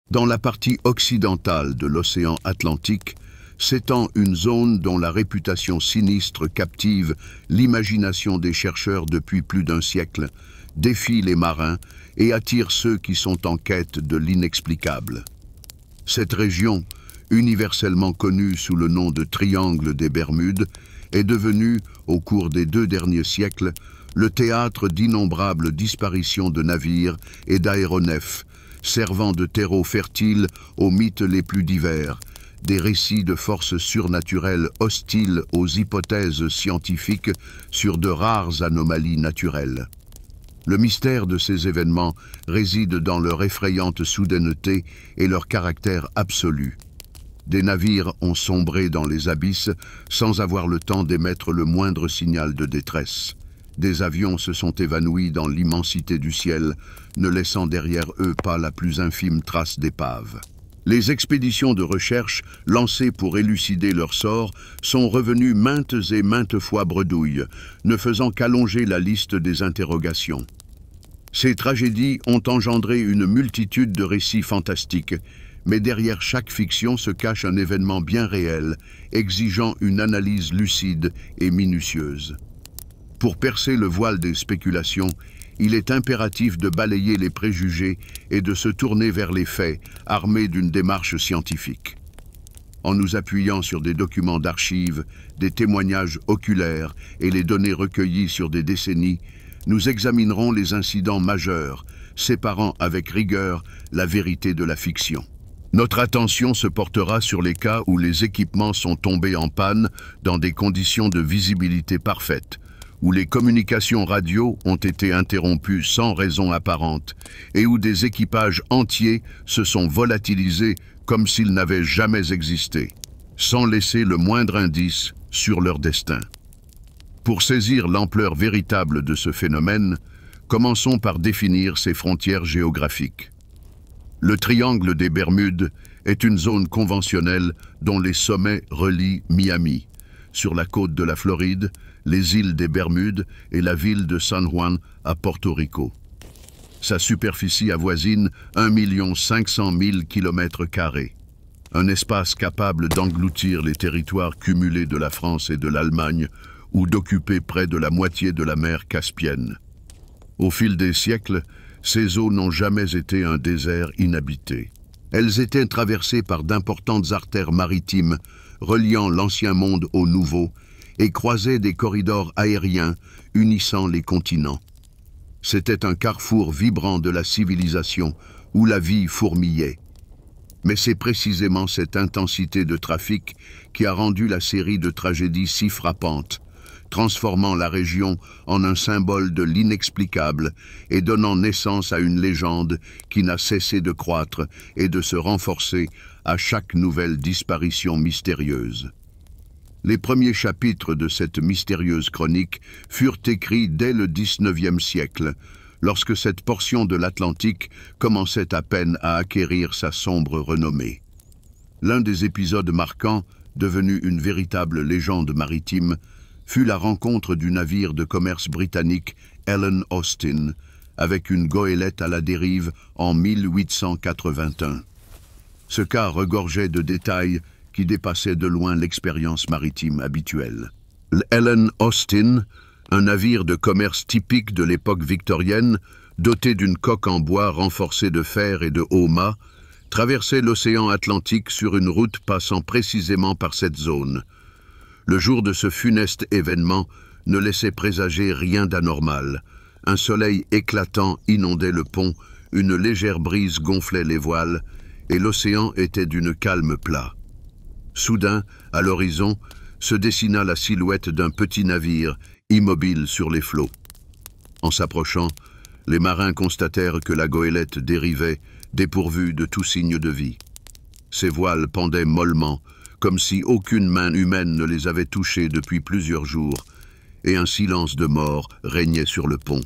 Dans la partie occidentale de l'océan Atlantique s'étend une zone dont la réputation sinistre captive l'imagination des chercheurs depuis plus d'un siècle, défie les marins et attire ceux qui sont en quête de l'inexplicable. Cette région, universellement connue sous le nom de Triangle des Bermudes, est devenue, au cours des 2 derniers siècles, le théâtre d'innombrables disparitions de navires et d'aéronefs, servant de terreau fertile aux mythes les plus divers, des récits de forces surnaturelles hostiles aux hypothèses scientifiques sur de rares anomalies naturelles. Le mystère de ces événements réside dans leur effrayante soudaineté et leur caractère absolu. Des navires ont sombré dans les abysses sans avoir le temps d'émettre le moindre signal de détresse. Des avions se sont évanouis dans l'immensité du ciel, ne laissant derrière eux pas la plus infime trace d'épave. Les expéditions de recherche, lancées pour élucider leur sort, sont revenues maintes et maintes fois bredouilles, ne faisant qu'allonger la liste des interrogations. Ces tragédies ont engendré une multitude de récits fantastiques, mais derrière chaque fiction se cache un événement bien réel, exigeant une analyse lucide et minutieuse. Pour percer le voile des spéculations, il est impératif de balayer les préjugés et de se tourner vers les faits, armés d'une démarche scientifique. En nous appuyant sur des documents d'archives, des témoignages oculaires et les données recueillies sur des décennies, nous examinerons les incidents majeurs, séparant avec rigueur la vérité de la fiction. Notre attention se portera sur les cas où les équipements sont tombés en panne dans des conditions de visibilité parfaite, où les communications radio ont été interrompues sans raison apparente et où des équipages entiers se sont volatilisés comme s'ils n'avaient jamais existé, sans laisser le moindre indice sur leur destin. Pour saisir l'ampleur véritable de ce phénomène, commençons par définir ses frontières géographiques. Le triangle des Bermudes est une zone conventionnelle dont les sommets relient Miami, sur la côte de la Floride, les îles des Bermudes et la ville de San Juan à Porto Rico. Sa superficie avoisine 1 500 000 km², un espace capable d'engloutir les territoires cumulés de la France et de l'Allemagne ou d'occuper près de la moitié de la mer Caspienne. Au fil des siècles, ces eaux n'ont jamais été un désert inhabité. Elles étaient traversées par d'importantes artères maritimes reliant l'ancien monde au nouveau et croisaient des corridors aériens unissant les continents. C'était un carrefour vibrant de la civilisation où la vie fourmillait. Mais c'est précisément cette intensité de trafic qui a rendu la série de tragédies si frappante, transformant la région en un symbole de l'inexplicable et donnant naissance à une légende qui n'a cessé de croître et de se renforcer à chaque nouvelle disparition mystérieuse. Les premiers chapitres de cette mystérieuse chronique furent écrits dès le XIXe siècle, lorsque cette portion de l'Atlantique commençait à peine à acquérir sa sombre renommée. L'un des épisodes marquants, devenu une véritable légende maritime, fut la rencontre du navire de commerce britannique Ellen Austin avec une goélette à la dérive en 1881. Ce cas regorgeait de détails qui dépassaient de loin l'expérience maritime habituelle. L'Ellen Austin, un navire de commerce typique de l'époque victorienne, doté d'une coque en bois renforcée de fer et de hauts mâts, traversait l'océan Atlantique sur une route passant précisément par cette zone. Le jour de ce funeste événement ne laissait présager rien d'anormal. Un soleil éclatant inondait le pont, une légère brise gonflait les voiles, et l'océan était d'une calme plat. Soudain, à l'horizon, se dessina la silhouette d'un petit navire, immobile sur les flots. En s'approchant, les marins constatèrent que la goélette dérivait, dépourvue de tout signe de vie. Ses voiles pendaient mollement, comme si aucune main humaine ne les avait touchés depuis plusieurs jours, et un silence de mort régnait sur le pont.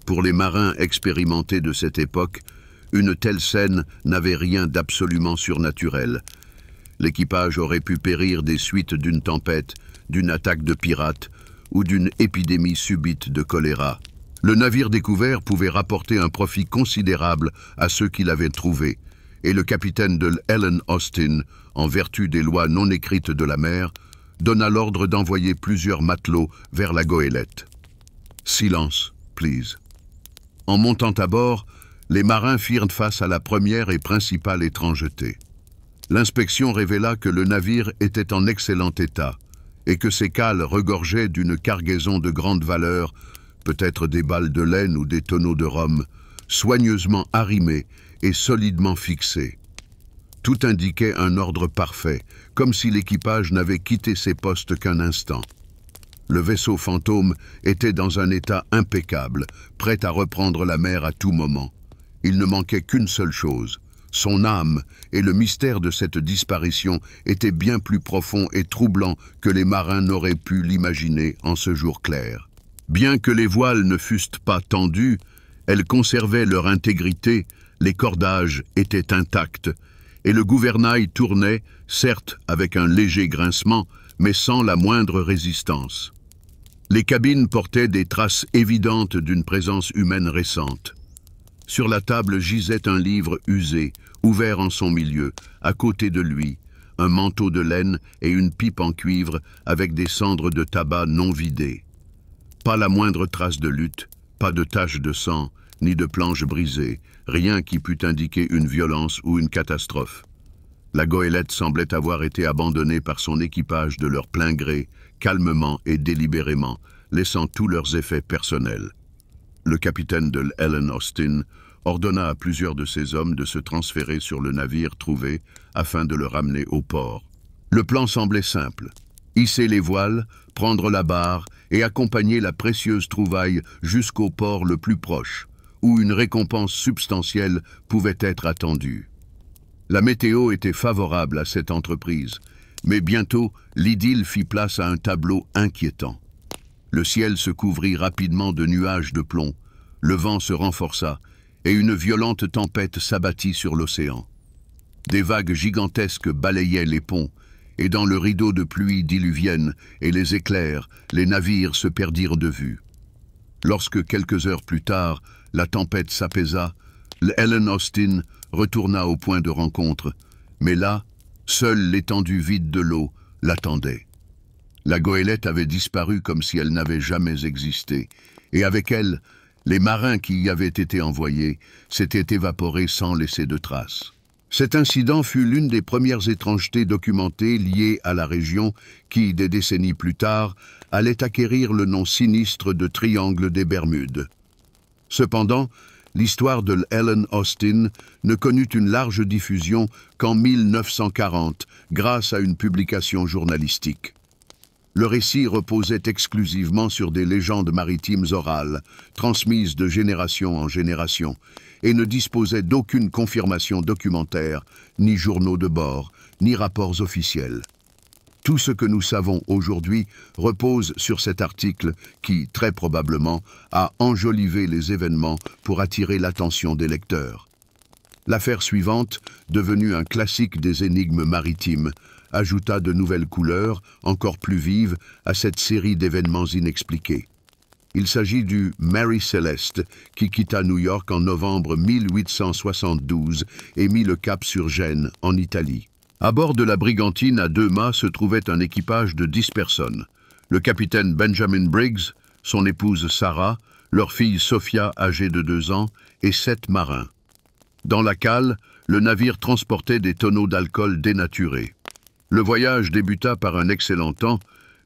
Pour les marins expérimentés de cette époque, une telle scène n'avait rien d'absolument surnaturel. L'équipage aurait pu périr des suites d'une tempête, d'une attaque de pirates ou d'une épidémie subite de choléra. Le navire découvert pouvait rapporter un profit considérable à ceux qui l'avaient trouvé, et le capitaine de l'Ellen Austin, en vertu des lois non écrites de la mer, donna l'ordre d'envoyer plusieurs matelots vers la goélette. Silence, please. En montant à bord, les marins firent face à la première et principale étrangeté. L'inspection révéla que le navire était en excellent état et que ses cales regorgeaient d'une cargaison de grande valeur, peut-être des balles de laine ou des tonneaux de rhum, soigneusement arrimés et solidement fixés. Tout indiquait un ordre parfait, comme si l'équipage n'avait quitté ses postes qu'un instant. Le vaisseau fantôme était dans un état impeccable, prêt à reprendre la mer à tout moment. Il ne manquait qu'une seule chose. Son âme et le mystère de cette disparition étaient bien plus profonds et troublants que les marins n'auraient pu l'imaginer en ce jour clair. Bien que les voiles ne fussent pas tendues, elles conservaient leur intégrité, les cordages étaient intacts, et le gouvernail tournait, certes avec un léger grincement, mais sans la moindre résistance. Les cabines portaient des traces évidentes d'une présence humaine récente. Sur la table gisait un livre usé, ouvert en son milieu, à côté de lui, un manteau de laine et une pipe en cuivre avec des cendres de tabac non vidées. Pas la moindre trace de lutte, pas de tache de sang, ni de planche brisée, rien qui pût indiquer une violence ou une catastrophe. La goélette semblait avoir été abandonnée par son équipage de leur plein gré, calmement et délibérément, laissant tous leurs effets personnels. Le capitaine de l'Ellen Austin ordonna à plusieurs de ses hommes de se transférer sur le navire trouvé afin de le ramener au port. Le plan semblait simple. Hisser les voiles, prendre la barre et accompagner la précieuse trouvaille jusqu'au port le plus proche, où une récompense substantielle pouvait être attendue. La météo était favorable à cette entreprise, mais bientôt l'idylle fit place à un tableau inquiétant. Le ciel se couvrit rapidement de nuages de plomb, le vent se renforça et une violente tempête s'abattit sur l'océan. Des vagues gigantesques balayaient les ponts, et dans le rideau de pluie diluvienne et les éclairs, les navires se perdirent de vue. Lorsque, quelques heures plus tard, la tempête s'apaisa, l'Ellen Austin retourna au point de rencontre, mais là, seule l'étendue vide de l'eau l'attendait. La goélette avait disparu comme si elle n'avait jamais existé, et avec elle, les marins qui y avaient été envoyés s'étaient évaporés sans laisser de traces. Cet incident fut l'une des premières étrangetés documentées liées à la région qui, des décennies plus tard, allait acquérir le nom sinistre de Triangle des Bermudes. Cependant, l'histoire de l'Ellen Austin ne connut une large diffusion qu'en 1940, grâce à une publication journalistique. Le récit reposait exclusivement sur des légendes maritimes orales, transmises de génération en génération, et ne disposait d'aucune confirmation documentaire, ni journaux de bord, ni rapports officiels. Tout ce que nous savons aujourd'hui repose sur cet article qui, très probablement, a enjolivé les événements pour attirer l'attention des lecteurs. L'affaire suivante, devenue un classique des énigmes maritimes, ajouta de nouvelles couleurs, encore plus vives, à cette série d'événements inexpliqués. Il s'agit du Mary Celeste, qui quitta New York en novembre 1872 et mit le cap sur Gênes, en Italie. À bord de la brigantine à 2 mâts se trouvait un équipage de 10 personnes. Le capitaine Benjamin Briggs, son épouse Sarah, leur fille Sophia âgée de 2 ans et 7 marins. Dans la cale, le navire transportait des tonneaux d'alcool dénaturés. Le voyage débuta par un excellent temps,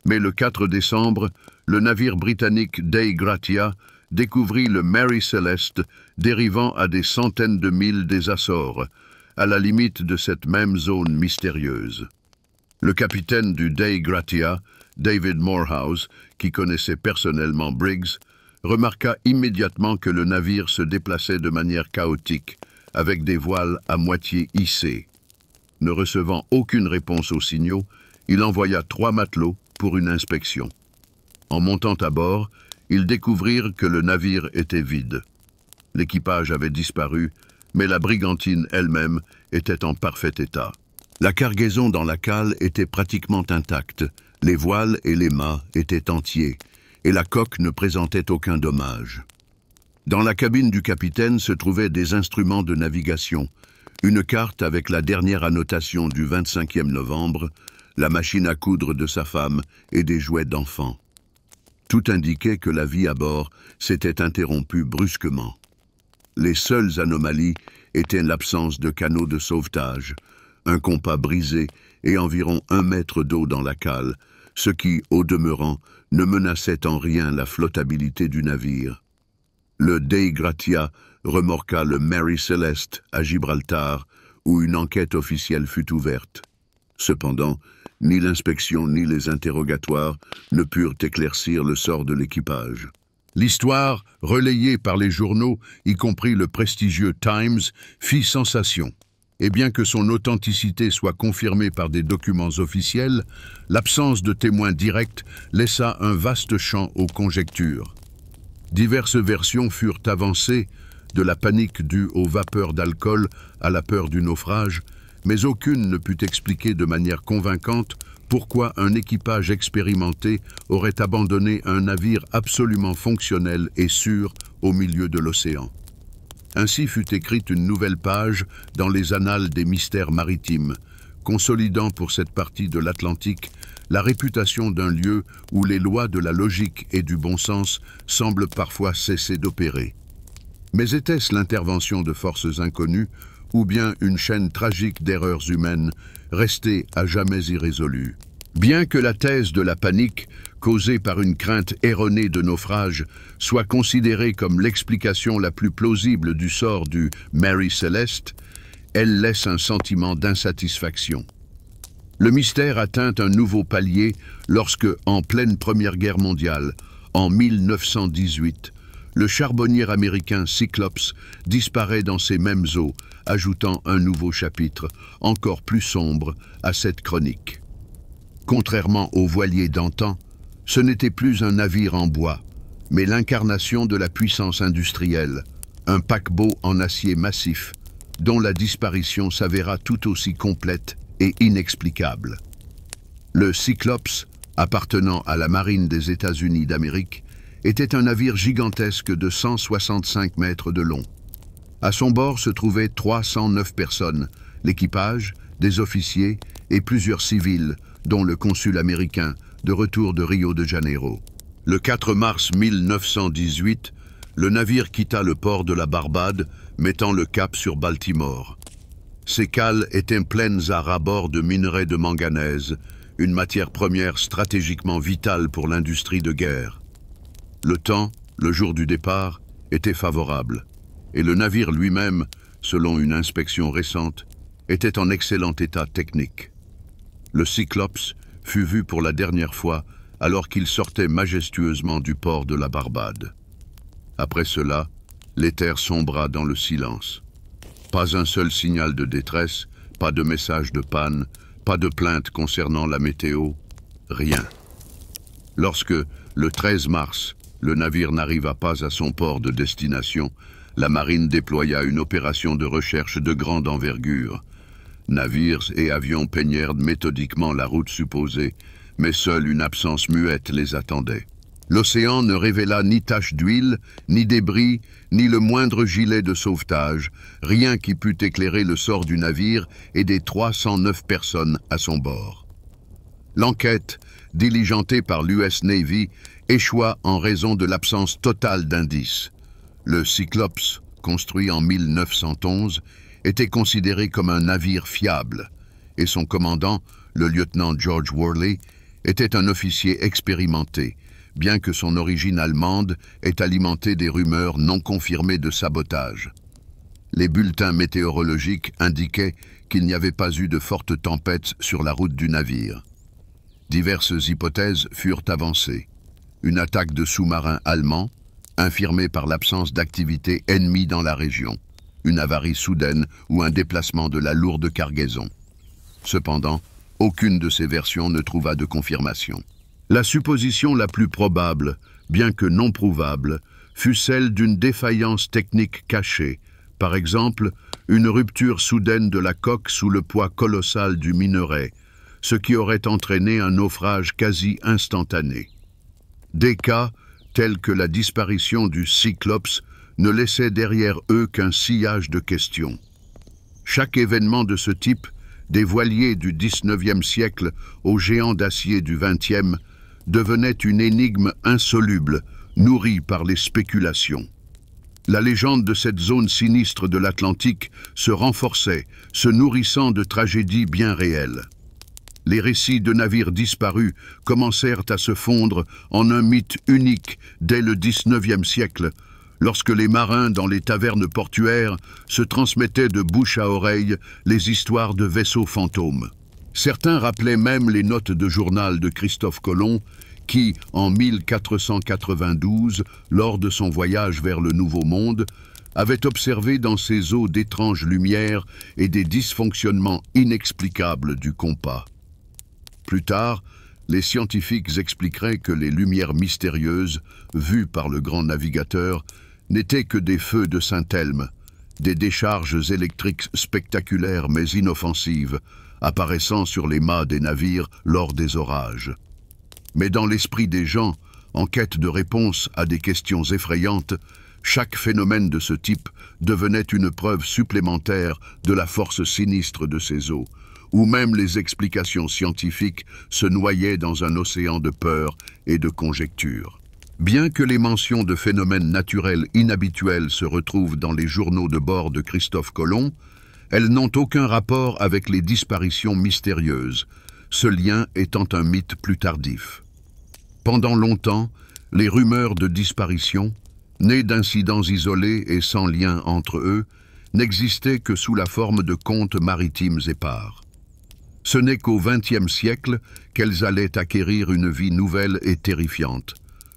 mais le 4 décembre, le navire britannique Dei Gratia découvrit le Mary Celeste dérivant à des centaines de milles des Açores, à la limite de cette même zone mystérieuse. Le capitaine du Dei Gratia, David Morehouse, qui connaissait personnellement Briggs, remarqua immédiatement que le navire se déplaçait de manière chaotique, avec des voiles à moitié hissées. Ne recevant aucune réponse aux signaux, il envoya 3 matelots pour une inspection. En montant à bord, ils découvrirent que le navire était vide. L'équipage avait disparu, mais la brigantine elle-même était en parfait état. La cargaison dans la cale était pratiquement intacte, les voiles et les mâts étaient entiers, et la coque ne présentait aucun dommage. Dans la cabine du capitaine se trouvaient des instruments de navigation, Une carte avec la dernière annotation du 25e novembre, la machine à coudre de sa femme et des jouets d'enfants. Tout indiquait que la vie à bord s'était interrompue brusquement. Les seules anomalies étaient l'absence de canaux de sauvetage, un compas brisé et environ 1 mètre d'eau dans la cale, ce qui, au demeurant, ne menaçait en rien la flottabilité du navire. Le Dei Gratia remorqua le Mary Celeste à Gibraltar, où une enquête officielle fut ouverte. Cependant, ni l'inspection ni les interrogatoires ne purent éclaircir le sort de l'équipage. L'histoire, relayée par les journaux, y compris le prestigieux Times, fit sensation. Et bien que son authenticité soit confirmée par des documents officiels, l'absence de témoins directs laissa un vaste champ aux conjectures. Diverses versions furent avancées, de la panique due aux vapeurs d'alcool à la peur du naufrage, mais aucune ne put expliquer de manière convaincante pourquoi un équipage expérimenté aurait abandonné un navire absolument fonctionnel et sûr au milieu de l'océan. Ainsi fut écrite une nouvelle page dans les annales des mystères maritimes, consolidant pour cette partie de l'Atlantique la réputation d'un lieu où les lois de la logique et du bon sens semblent parfois cesser d'opérer. Mais était-ce l'intervention de forces inconnues ou bien une chaîne tragique d'erreurs humaines restée à jamais irrésolue? Bien que la thèse de la panique, causée par une crainte erronée de naufrage, soit considérée comme l'explication la plus plausible du sort du Mary Celeste, elle laisse un sentiment d'insatisfaction. Le mystère atteint un nouveau palier lorsque, en pleine Première Guerre mondiale, en 1918, le charbonnier américain Cyclops disparaît dans ces mêmes eaux, ajoutant un nouveau chapitre, encore plus sombre, à cette chronique. Contrairement aux voiliers d'antan, ce n'était plus un navire en bois, mais l'incarnation de la puissance industrielle, un paquebot en acier massif, dont la disparition s'avéra tout aussi complète et inexplicable. Le Cyclops, appartenant à la marine des États-Unis d'Amérique, était un navire gigantesque de 165 mètres de long. À son bord se trouvaient 309 personnes, l'équipage, des officiers et plusieurs civils, dont le consul américain, de retour de Rio de Janeiro. Le 4 mars 1918, le navire quitta le port de la Barbade, mettant le cap sur Baltimore. Ses cales étaient pleines à ras-bord de minerais de manganèse, une matière première stratégiquement vitale pour l'industrie de guerre. Le temps, le jour du départ, était favorable, et le navire lui-même, selon une inspection récente, était en excellent état technique. Le Cyclops fut vu pour la dernière fois alors qu'il sortait majestueusement du port de la Barbade. Après cela, l'éther sombra dans le silence. Pas un seul signal de détresse, pas de message de panne, pas de plainte concernant la météo, rien. Lorsque, le 13 mars, le navire n'arriva pas à son port de destination, la marine déploya une opération de recherche de grande envergure. Navires et avions peignèrent méthodiquement la route supposée, mais seule une absence muette les attendait. L'océan ne révéla ni tache d'huile, ni débris, ni le moindre gilet de sauvetage, rien qui pût éclairer le sort du navire et des 309 personnes à son bord. L'enquête, diligentée par l'US Navy, échoua en raison de l'absence totale d'indices. Le Cyclops, construit en 1911, était considéré comme un navire fiable, et son commandant, le lieutenant George Worley, était un officier expérimenté, bien que son origine allemande ait alimenté des rumeurs non confirmées de sabotage. Les bulletins météorologiques indiquaient qu'il n'y avait pas eu de fortes tempêtes sur la route du navire. Diverses hypothèses furent avancées. Une attaque de sous-marins allemands, infirmée par l'absence d'activité ennemie dans la région, une avarie soudaine ou un déplacement de la lourde cargaison. Cependant, aucune de ces versions ne trouva de confirmation. La supposition la plus probable, bien que non prouvable, fut celle d'une défaillance technique cachée, par exemple une rupture soudaine de la coque sous le poids colossal du minerai, ce qui aurait entraîné un naufrage quasi instantané. Des cas, tels que la disparition du Cyclops, ne laissaient derrière eux qu'un sillage de questions. Chaque événement de ce type, des voiliers du XIXe siècle aux géants d'acier du XXe, devenait une énigme insoluble, nourrie par les spéculations. La légende de cette zone sinistre de l'Atlantique se renforçait, se nourrissant de tragédies bien réelles. Les récits de navires disparus commencèrent à se fondre en un mythe unique dès le XIXe siècle, lorsque les marins dans les tavernes portuaires se transmettaient de bouche à oreille les histoires de vaisseaux fantômes. Certains rappelaient même les notes de journal de Christophe Colomb qui, en 1492, lors de son voyage vers le Nouveau Monde, avait observé dans ces eaux d'étranges lumières et des dysfonctionnements inexplicables du compas. Plus tard, les scientifiques expliqueraient que les lumières mystérieuses, vues par le grand navigateur, n'étaient que des feux de Saint-Elme, des décharges électriques spectaculaires mais inoffensives, apparaissant sur les mâts des navires lors des orages. Mais dans l'esprit des gens, en quête de réponses à des questions effrayantes, chaque phénomène de ce type devenait une preuve supplémentaire de la force sinistre de ces eaux, où même les explications scientifiques se noyaient dans un océan de peur et de conjectures. Bien que les mentions de phénomènes naturels inhabituels se retrouvent dans les journaux de bord de Christophe Colomb, elles n'ont aucun rapport avec les disparitions mystérieuses, ce lien étant un mythe plus tardif. Pendant longtemps, les rumeurs de disparition, nées d'incidents isolés et sans lien entre eux, n'existaient que sous la forme de contes maritimes épars. Ce n'est qu'au XXe siècle qu'elles allaient acquérir une vie nouvelle et terrifiante,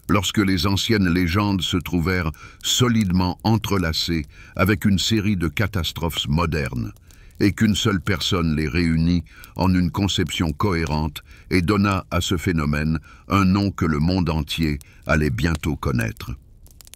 lorsque les anciennes légendes se trouvèrent solidement entrelacées avec une série de catastrophes modernes, et qu'une seule personne les réunit en une conception cohérente et donna à ce phénomène un nom que le monde entier allait bientôt connaître.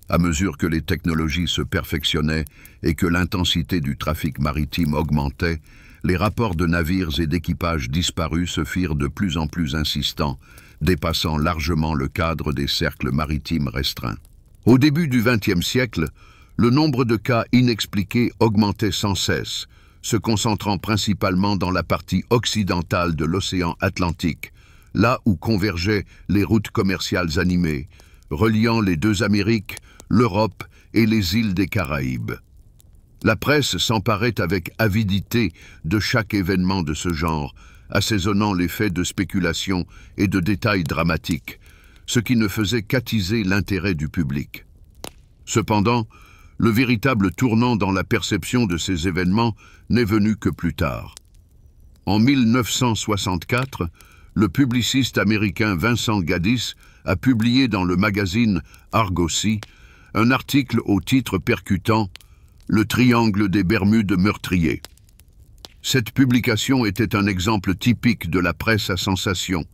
À mesure que les technologies se perfectionnaient et que l'intensité du trafic maritime augmentait, les rapports de navires et d'équipages disparus se firent de plus en plus insistants, dépassant largement le cadre des cercles maritimes restreints. Au début du XXe siècle, le nombre de cas inexpliqués augmentait sans cesse, se concentrant principalement dans la partie occidentale de l'océan Atlantique, là où convergeaient les routes commerciales animées, reliant les deux Amériques, l'Europe et les îles des Caraïbes. La presse s'emparait avec avidité de chaque événement de ce genre, assaisonnant les faits de spéculation et de détails dramatiques, ce qui ne faisait qu'attiser l'intérêt du public. Cependant, le véritable tournant dans la perception de ces événements n'est venu que plus tard. En 1964, le publiciste américain Vincent Gaddis a publié dans le magazine Argosy un article au titre percutant « Le triangle des Bermudes meurtrier ». Cette publication était un exemple typique de la presse à sensation,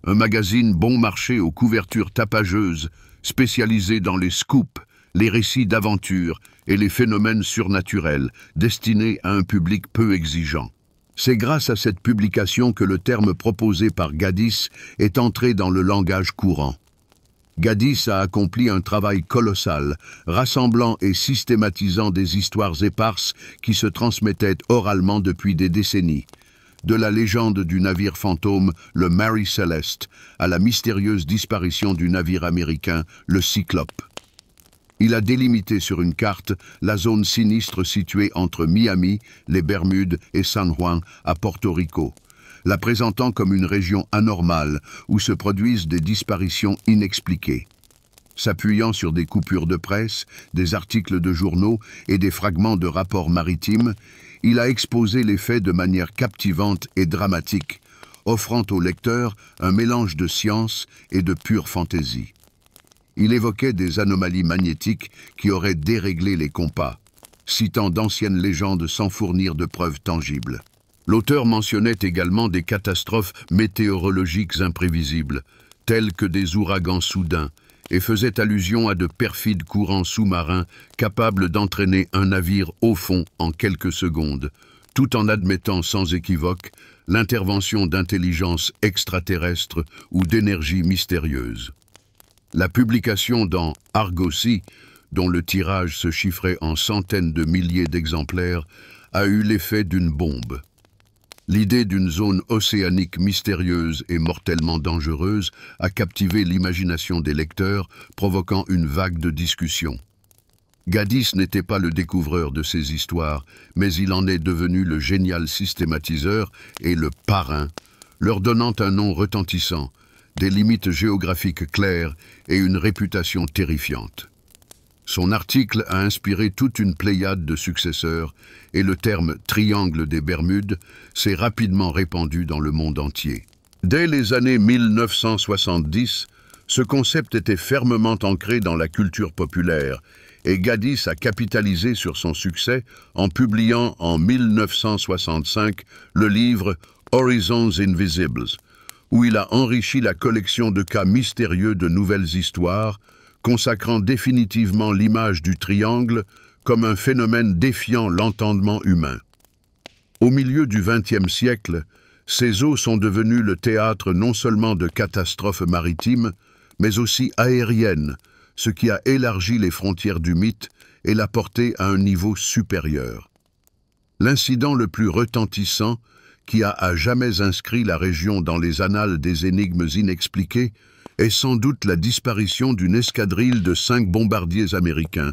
un magazine bon marché aux couvertures tapageuses, spécialisé dans les scoops, les récits d'aventure et les phénomènes surnaturels, destinés à un public peu exigeant. C'est grâce à cette publication que le terme proposé par Gaddis est entré dans le langage courant. Gaddis a accompli un travail colossal, rassemblant et systématisant des histoires éparses qui se transmettaient oralement depuis des décennies. De la légende du navire fantôme, le Mary Celeste, à la mystérieuse disparition du navire américain, le Cyclope. Il a délimité sur une carte la zone sinistre située entre Miami, les Bermudes et San Juan à Porto Rico, la présentant comme une région anormale où se produisent des disparitions inexpliquées. S'appuyant sur des coupures de presse, des articles de journaux et des fragments de rapports maritimes, il a exposé les faits de manière captivante et dramatique, offrant au lecteur un mélange de science et de pure fantaisie. Il évoquait des anomalies magnétiques qui auraient déréglé les compas, citant d'anciennes légendes sans fournir de preuves tangibles. L'auteur mentionnait également des catastrophes météorologiques imprévisibles, telles que des ouragans soudains, et faisait allusion à de perfides courants sous-marins capables d'entraîner un navire au fond en quelques secondes, tout en admettant sans équivoque l'intervention d'intelligences extraterrestres ou d'énergie mystérieuse. La publication dans Argosy, dont le tirage se chiffrait en centaines de milliers d'exemplaires, a eu l'effet d'une bombe. L'idée d'une zone océanique mystérieuse et mortellement dangereuse a captivé l'imagination des lecteurs, provoquant une vague de discussion. Gaddis n'était pas le découvreur de ces histoires, mais il en est devenu le génial systématiseur et le parrain, leur donnant un nom retentissant, des limites géographiques claires et une réputation terrifiante. Son article a inspiré toute une pléiade de successeurs et le terme « triangle des Bermudes » s'est rapidement répandu dans le monde entier. Dès les années 1970, ce concept était fermement ancré dans la culture populaire et Gaddis a capitalisé sur son succès en publiant en 1965 le livre « Horizons Invisibles », où il a enrichi la collection de cas mystérieux de nouvelles histoires, consacrant définitivement l'image du triangle comme un phénomène défiant l'entendement humain. Au milieu du XXe siècle, ces eaux sont devenues le théâtre non seulement de catastrophes maritimes, mais aussi aériennes, ce qui a élargi les frontières du mythe et l'a porté à un niveau supérieur. L'incident le plus retentissant, qui a à jamais inscrit la région dans les annales des énigmes inexpliquées, est sans doute la disparition d'une escadrille de 5 bombardiers américains,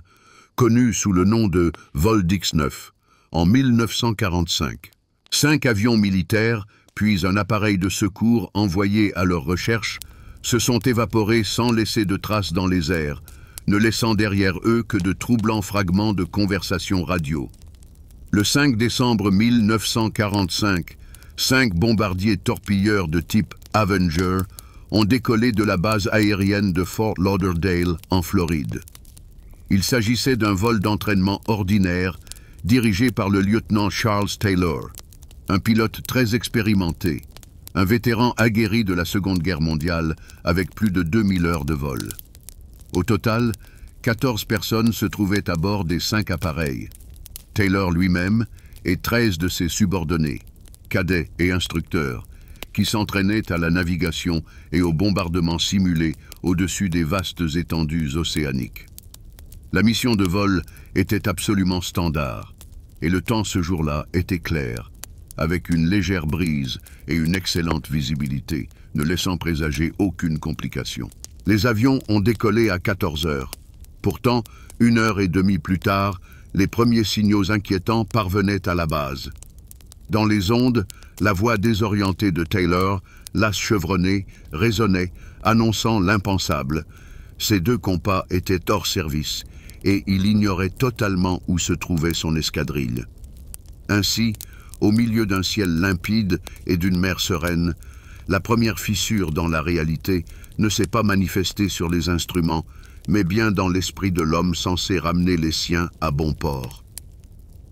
connus sous le nom de Vol X-9, en 1945. 5 avions militaires, puis un appareil de secours envoyé à leur recherche, se sont évaporés sans laisser de traces dans les airs, ne laissant derrière eux que de troublants fragments de conversations radio. Le 5 décembre 1945, 5 bombardiers torpilleurs de type Avenger ont décollé de la base aérienne de Fort Lauderdale, en Floride. Il s'agissait d'un vol d'entraînement ordinaire, dirigé par le lieutenant Charles Taylor, un pilote très expérimenté, un vétéran aguerri de la Seconde Guerre mondiale avec plus de 2000 heures de vol. Au total, 14 personnes se trouvaient à bord des 5 appareils. Taylor lui-même et 13 de ses subordonnés, cadets et instructeurs, qui s'entraînaient à la navigation et au bombardement simulé au-dessus des vastes étendues océaniques. La mission de vol était absolument standard, et le temps ce jour-là était clair, avec une légère brise et une excellente visibilité, ne laissant présager aucune complication. Les avions ont décollé à 14 heures. Pourtant, 1 heure et demie plus tard, les premiers signaux inquiétants parvenaient à la base. Dans les ondes, la voix désorientée de Taylor, l'as chevronné, résonnait, annonçant l'impensable. Ses 2 compas étaient hors service, et il ignorait totalement où se trouvait son escadrille. Ainsi, au milieu d'un ciel limpide et d'une mer sereine, la première fissure dans la réalité ne s'est pas manifestée sur les instruments, mais bien dans l'esprit de l'homme censé ramener les siens à bon port.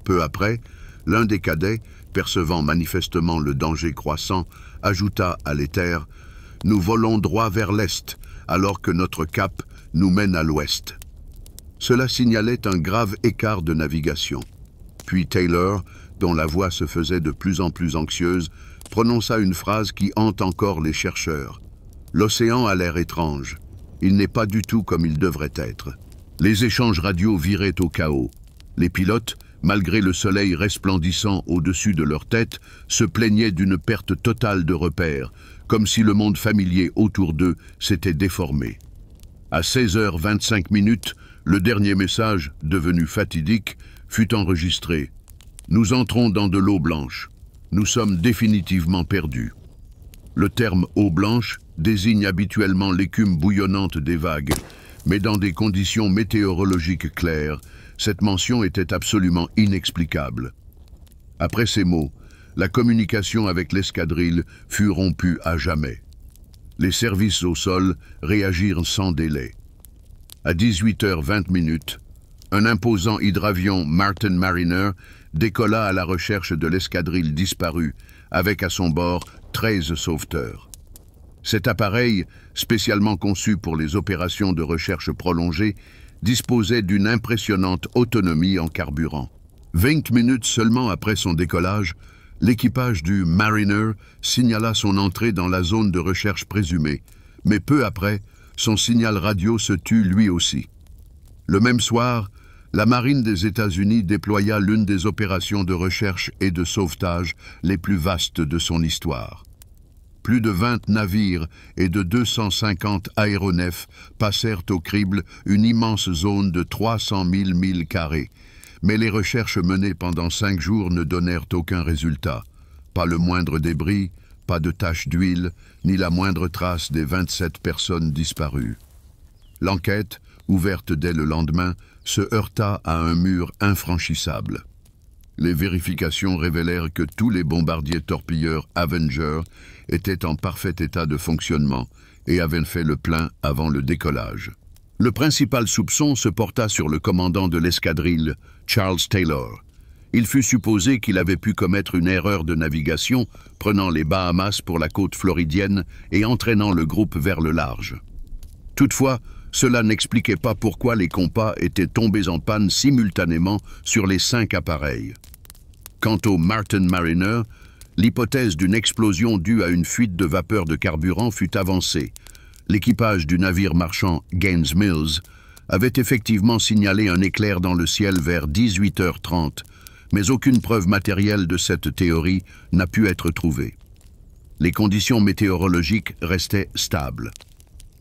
Peu après, l'un des cadets, percevant manifestement le danger croissant, ajouta à l'éther « Nous volons droit vers l'est, alors que notre cap nous mène à l'ouest. » Cela signalait un grave écart de navigation. Puis Taylor, dont la voix se faisait de plus en plus anxieuse, prononça une phrase qui hante encore les chercheurs. « L'océan a l'air étrange. Il n'est pas du tout comme il devrait être. » Les échanges radio viraient au chaos. Les pilotes, malgré le soleil resplendissant au-dessus de leur tête, se plaignaient d'une perte totale de repères, comme si le monde familier autour d'eux s'était déformé. À 16h25, le dernier message, devenu fatidique, fut enregistré. « Nous entrons dans de l'eau blanche. Nous sommes définitivement perdus. » Le terme « eau blanche » désigne habituellement l'écume bouillonnante des vagues, mais dans des conditions météorologiques claires, cette mention était absolument inexplicable. Après ces mots, la communication avec l'escadrille fut rompue à jamais. Les services au sol réagirent sans délai. À 18h20, un imposant hydravion Martin Mariner décolla à la recherche de l'escadrille disparue, avec à son bord 13 sauveteurs. Cet appareil, spécialement conçu pour les opérations de recherche prolongées, disposait d'une impressionnante autonomie en carburant. 20 minutes seulement après son décollage, l'équipage du Mariner signala son entrée dans la zone de recherche présumée, mais peu après, son signal radio se tut lui aussi. Le même soir, la marine des États-Unis déploya l'une des opérations de recherche et de sauvetage les plus vastes de son histoire. Plus de 20 navires et de 250 aéronefs passèrent au crible une immense zone de 300 000 milles carrés, mais les recherches menées pendant 5 jours ne donnèrent aucun résultat. Pas le moindre débris, pas de tache d'huile, ni la moindre trace des 27 personnes disparues. L'enquête, ouverte dès le lendemain, se heurta à un mur infranchissable. Les vérifications révélèrent que tous les bombardiers torpilleurs Avenger étaient en parfait état de fonctionnement et avaient fait le plein avant le décollage. Le principal soupçon se porta sur le commandant de l'escadrille, Charles Taylor. Il fut supposé qu'il avait pu commettre une erreur de navigation, prenant les Bahamas pour la côte floridienne et entraînant le groupe vers le large. Toutefois, cela n'expliquait pas pourquoi les compas étaient tombés en panne simultanément sur les 5 appareils. Quant au Martin Mariner, l'hypothèse d'une explosion due à une fuite de vapeur de carburant fut avancée. L'équipage du navire marchand Gaines Mills avait effectivement signalé un éclair dans le ciel vers 18h30, mais aucune preuve matérielle de cette théorie n'a pu être trouvée. Les conditions météorologiques restaient stables.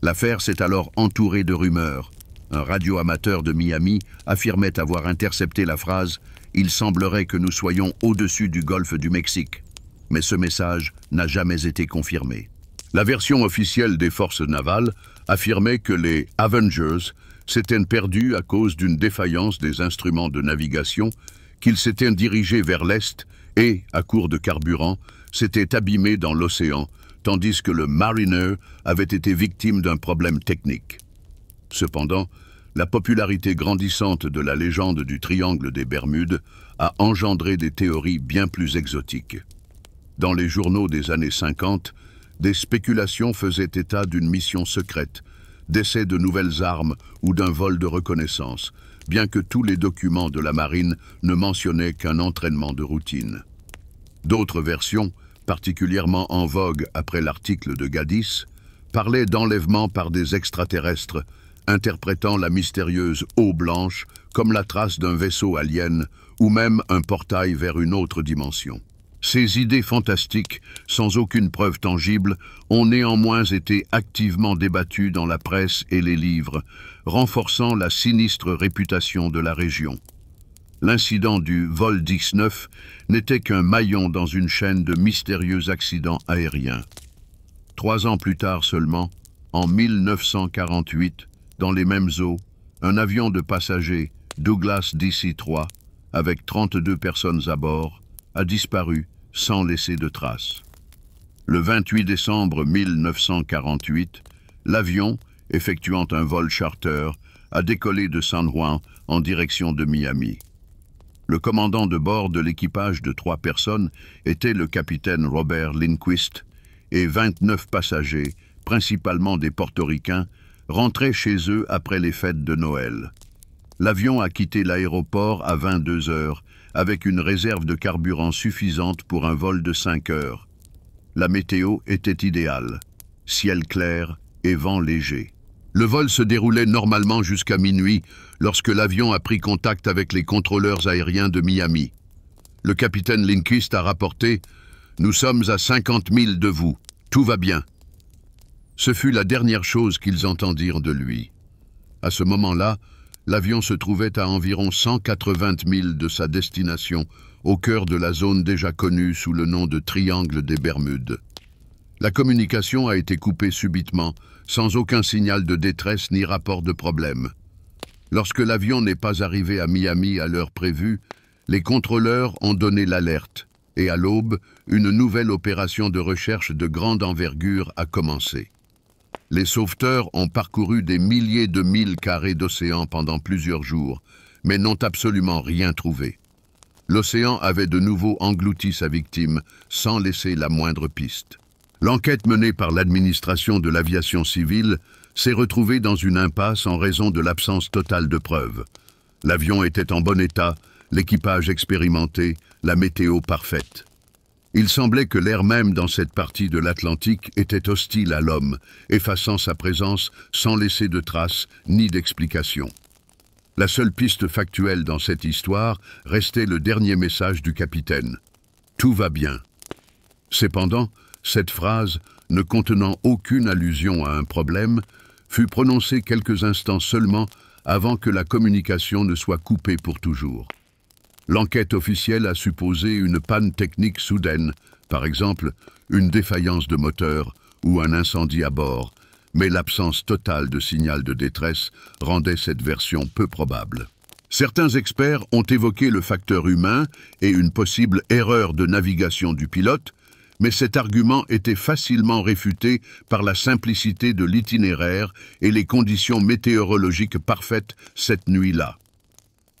L'affaire s'est alors entourée de rumeurs. Un radioamateur de Miami affirmait avoir intercepté la phrase « Il semblerait que nous soyons au-dessus du golfe du Mexique ». Mais ce message n'a jamais été confirmé. La version officielle des forces navales affirmait que les Avengers s'étaient perdus à cause d'une défaillance des instruments de navigation, qu'ils s'étaient dirigés vers l'est et, à court de carburant, s'étaient abîmés dans l'océan, tandis que le Mariner avait été victime d'un problème technique. Cependant, la popularité grandissante de la légende du triangle des Bermudes a engendré des théories bien plus exotiques. Dans les journaux des années 50, des spéculations faisaient état d'une mission secrète, d'essais de nouvelles armes ou d'un vol de reconnaissance, bien que tous les documents de la marine ne mentionnaient qu'un entraînement de routine. D'autres versions, particulièrement en vogue après l'article de Gaddis, parlaient d'enlèvement par des extraterrestres, interprétant la mystérieuse eau blanche comme la trace d'un vaisseau alien ou même un portail vers une autre dimension. Ces idées fantastiques, sans aucune preuve tangible, ont néanmoins été activement débattues dans la presse et les livres, renforçant la sinistre réputation de la région. L'incident du vol 19 n'était qu'un maillon dans une chaîne de mystérieux accidents aériens. 3 ans plus tard seulement, en 1948, dans les mêmes eaux, un avion de passagers, Douglas DC-3, avec 32 personnes à bord, a disparu sans laisser de traces. Le 28 décembre 1948, l'avion, effectuant un vol charter, a décollé de San Juan en direction de Miami. Le commandant de bord de l'équipage de 3 personnes était le capitaine Robert Lindquist et 29 passagers, principalement des Portoricains, rentraient chez eux après les fêtes de Noël. L'avion a quitté l'aéroport à 22 heures avec une réserve de carburant suffisante pour un vol de 5 heures. La météo était idéale, ciel clair et vent léger. Le vol se déroulait normalement jusqu'à minuit lorsque l'avion a pris contact avec les contrôleurs aériens de Miami. Le capitaine Lindquist a rapporté « Nous sommes à 50 000 de vous, tout va bien ». Ce fut la dernière chose qu'ils entendirent de lui. À ce moment-là, l'avion se trouvait à environ 180 000 de sa destination, au cœur de la zone déjà connue sous le nom de Triangle des Bermudes. La communication a été coupée subitement, sans aucun signal de détresse ni rapport de problème. Lorsque l'avion n'est pas arrivé à Miami à l'heure prévue, les contrôleurs ont donné l'alerte, et à l'aube, une nouvelle opération de recherche de grande envergure a commencé. Les sauveteurs ont parcouru des milliers de milles carrés d'océan pendant plusieurs jours, mais n'ont absolument rien trouvé. L'océan avait de nouveau englouti sa victime, sans laisser la moindre piste. L'enquête menée par l'administration de l'aviation civile s'est retrouvée dans une impasse en raison de l'absence totale de preuves. L'avion était en bon état, l'équipage expérimenté, la météo parfaite. Il semblait que l'air même dans cette partie de l'Atlantique était hostile à l'homme, effaçant sa présence sans laisser de traces ni d'explication. La seule piste factuelle dans cette histoire restait le dernier message du capitaine. « Tout va bien ». Cependant, cette phrase, ne contenant aucune allusion à un problème, fut prononcée quelques instants seulement avant que la communication ne soit coupée pour toujours. L'enquête officielle a supposé une panne technique soudaine, par exemple une défaillance de moteur ou un incendie à bord, mais l'absence totale de signal de détresse rendait cette version peu probable. Certains experts ont évoqué le facteur humain et une possible erreur de navigation du pilote, mais cet argument était facilement réfuté par la simplicité de l'itinéraire et les conditions météorologiques parfaites cette nuit-là.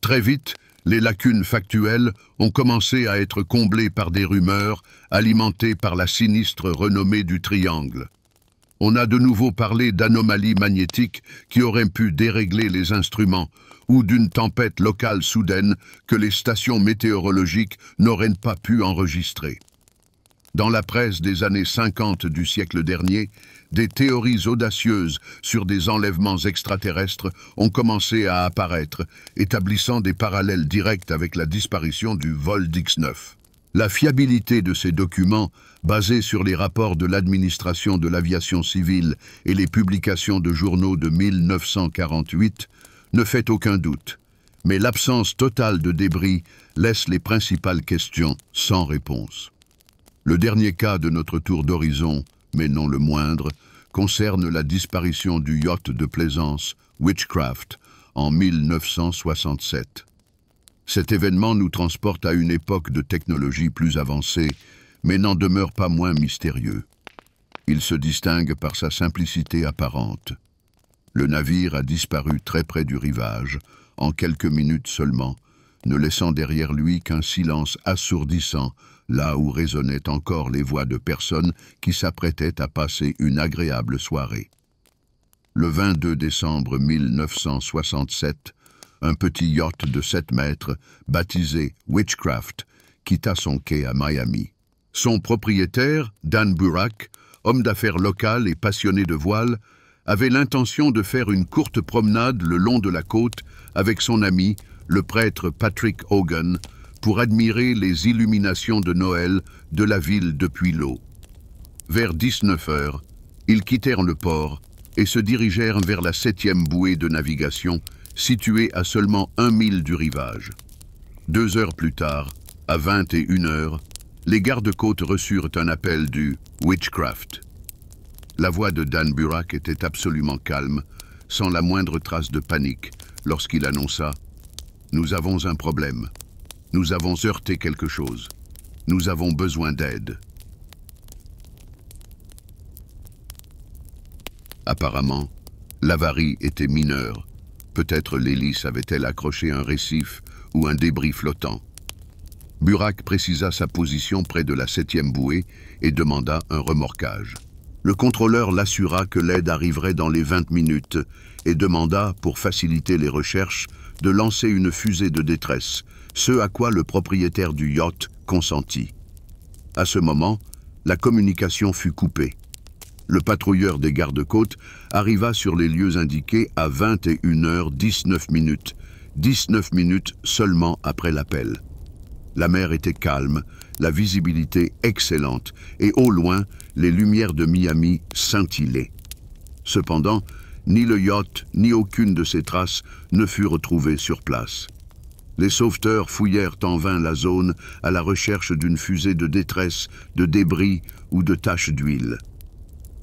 Très vite, les lacunes factuelles ont commencé à être comblées par des rumeurs alimentées par la sinistre renommée du triangle. On a de nouveau parlé d'anomalies magnétiques qui auraient pu dérégler les instruments ou d'une tempête locale soudaine que les stations météorologiques n'auraient pas pu enregistrer. Dans la presse des années 50 du siècle dernier, des théories audacieuses sur des enlèvements extraterrestres ont commencé à apparaître, établissant des parallèles directs avec la disparition du vol d'X-9. La fiabilité de ces documents, basés sur les rapports de l'administration de l'aviation civile et les publications de journaux de 1948, ne fait aucun doute. Mais l'absence totale de débris laisse les principales questions sans réponse. Le dernier cas de notre tour d'horizon, mais non le moindre, concerne la disparition du yacht de plaisance Witchcraft en 1967. Cet événement nous transporte à une époque de technologie plus avancée, mais n'en demeure pas moins mystérieux. Il se distingue par sa simplicité apparente. Le navire a disparu très près du rivage, en quelques minutes seulement, ne laissant derrière lui qu'un silence assourdissant, là où résonnaient encore les voix de personnes qui s'apprêtaient à passer une agréable soirée. Le 22 décembre 1967, un petit yacht de 7 mètres, baptisé Witchcraft, quitta son quai à Miami. Son propriétaire, Dan Burak, homme d'affaires local et passionné de voile, avait l'intention de faire une courte promenade le long de la côte avec son ami, le prêtre Patrick Hogan, pour admirer les illuminations de Noël de la ville depuis l'eau. Vers 19 heures, ils quittèrent le port et se dirigèrent vers la 7e bouée de navigation, située à seulement 1 mille du rivage. 2 heures plus tard, à 21 heures, les gardes-côtes reçurent un appel du Witchcraft. La voix de Dan Burak était absolument calme, sans la moindre trace de panique, lorsqu'il annonça « Nous avons un problème. Nous avons heurté quelque chose. Nous avons besoin d'aide. » Apparemment, l'avarie était mineure. Peut-être l'hélice avait-elle accroché un récif ou un débris flottant. Burak précisa sa position près de la 7e bouée et demanda un remorquage. Le contrôleur l'assura que l'aide arriverait dans les 20 minutes et demanda, pour faciliter les recherches, de lancer une fusée de détresse, ce à quoi le propriétaire du yacht consentit. À ce moment, la communication fut coupée. Le patrouilleur des gardes-côtes arriva sur les lieux indiqués à 21h19, 19 minutes seulement après l'appel. La mer était calme, la visibilité excellente et au loin, les lumières de Miami scintillaient. Cependant, ni le yacht ni aucune de ses traces ne furent retrouvées sur place. Les sauveteurs fouillèrent en vain la zone à la recherche d'une fusée de détresse, de débris ou de taches d'huile.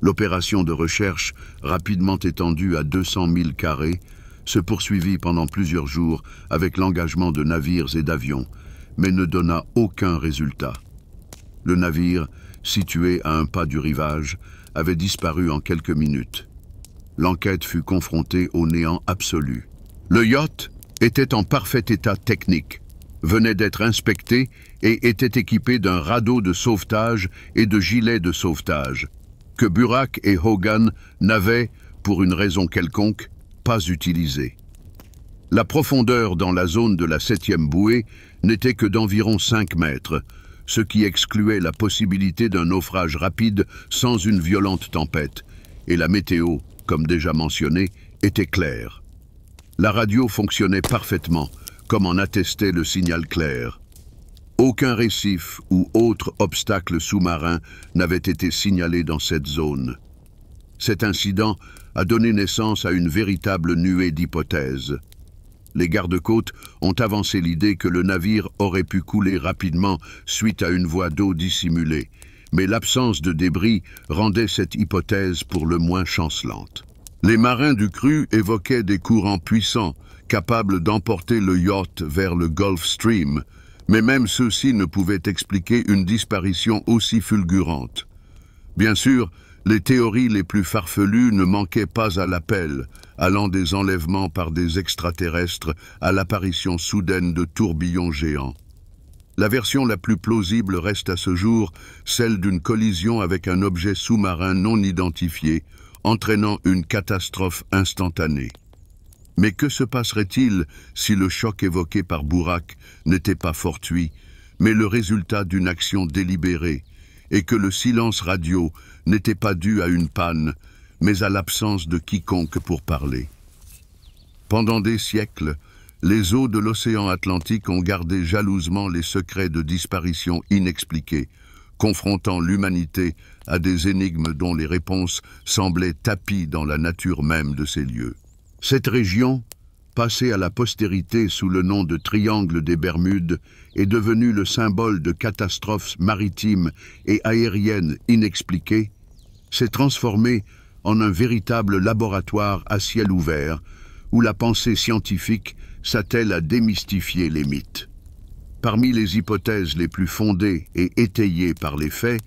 L'opération de recherche, rapidement étendue à 200 000 carrés, se poursuivit pendant plusieurs jours avec l'engagement de navires et d'avions, mais ne donna aucun résultat. Le navire, situé à un pas du rivage, avait disparu en quelques minutes. L'enquête fut confrontée au néant absolu. Le yacht était en parfait état technique, venait d'être inspecté et était équipé d'un radeau de sauvetage et de gilets de sauvetage, que Burak et Hogan n'avaient, pour une raison quelconque, pas utilisé. La profondeur dans la zone de la 7e bouée n'était que d'environ 5 mètres, ce qui excluait la possibilité d'un naufrage rapide sans une violente tempête, et la météo, comme déjà mentionné, était claire. La radio fonctionnait parfaitement, comme en attestait le signal clair. Aucun récif ou autre obstacle sous-marin n'avait été signalé dans cette zone. Cet incident a donné naissance à une véritable nuée d'hypothèses. Les gardes-côtes ont avancé l'idée que le navire aurait pu couler rapidement suite à une voie d'eau dissimulée, mais l'absence de débris rendait cette hypothèse pour le moins chancelante. Les marins du cru évoquaient des courants puissants, capables d'emporter le yacht vers le Gulf Stream, mais même ceux-ci ne pouvaient expliquer une disparition aussi fulgurante. Bien sûr, les théories les plus farfelues ne manquaient pas à l'appel, allant des enlèvements par des extraterrestres à l'apparition soudaine de tourbillons géants. La version la plus plausible reste à ce jour celle d'une collision avec un objet sous-marin non identifié, entraînant une catastrophe instantanée. Mais que se passerait-il si le choc évoqué par Burak n'était pas fortuit, mais le résultat d'une action délibérée, et que le silence radio n'était pas dû à une panne, mais à l'absence de quiconque pour parler? Pendant des siècles, les eaux de l'océan Atlantique ont gardé jalousement les secrets de disparitions inexpliquées, confrontant l'humanité à des énigmes dont les réponses semblaient tapies dans la nature même de ces lieux. Cette région, passée à la postérité sous le nom de Triangle des Bermudes, est devenue le symbole de catastrophes maritimes et aériennes inexpliquées, s'est transformée en un véritable laboratoire à ciel ouvert où la pensée scientifique s'attelle à démystifier les mythes. Parmi les hypothèses les plus fondées et étayées par les faits,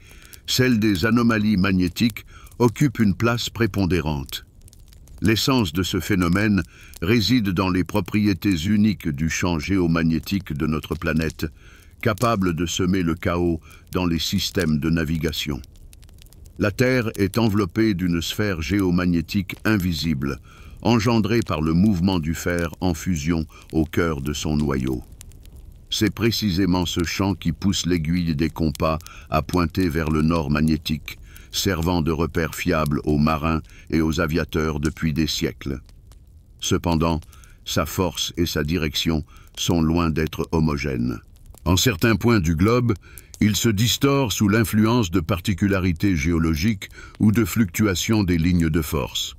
celle des anomalies magnétiques occupe une place prépondérante. L'essence de ce phénomène réside dans les propriétés uniques du champ géomagnétique de notre planète, capable de semer le chaos dans les systèmes de navigation. La Terre est enveloppée d'une sphère géomagnétique invisible, engendrée par le mouvement du fer en fusion au cœur de son noyau. C'est précisément ce champ qui pousse l'aiguille des compas à pointer vers le nord magnétique, servant de repère fiable aux marins et aux aviateurs depuis des siècles. Cependant, sa force et sa direction sont loin d'être homogènes. En certains points du globe, il se distord sous l'influence de particularités géologiques ou de fluctuations des lignes de force.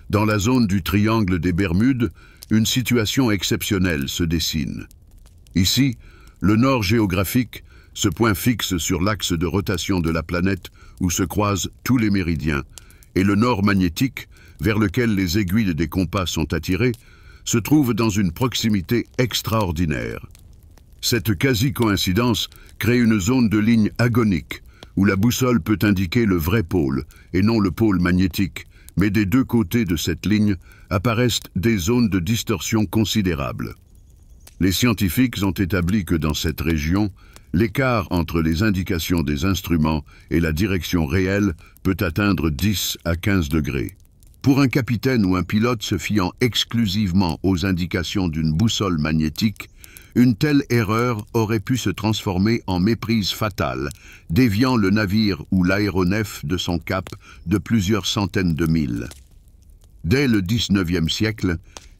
Dans la zone du Triangle des Bermudes, une situation exceptionnelle se dessine. Ici, le nord géographique, ce point fixe sur l'axe de rotation de la planète où se croisent tous les méridiens, et le nord magnétique, vers lequel les aiguilles des compas sont attirées, se trouve dans une proximité extraordinaire. Cette quasi-coïncidence crée une zone de ligne agonique, où la boussole peut indiquer le vrai pôle, et non le pôle magnétique, mais des deux côtés de cette ligne apparaissent des zones de distorsion considérables. Les scientifiques ont établi que dans cette région, l'écart entre les indications des instruments et la direction réelle peut atteindre 10 à 15 degrés. Pour un capitaine ou un pilote se fiant exclusivement aux indications d'une boussole magnétique, une telle erreur aurait pu se transformer en méprise fatale, déviant le navire ou l'aéronef de son cap de plusieurs centaines de milles. Dès le XIXe siècle,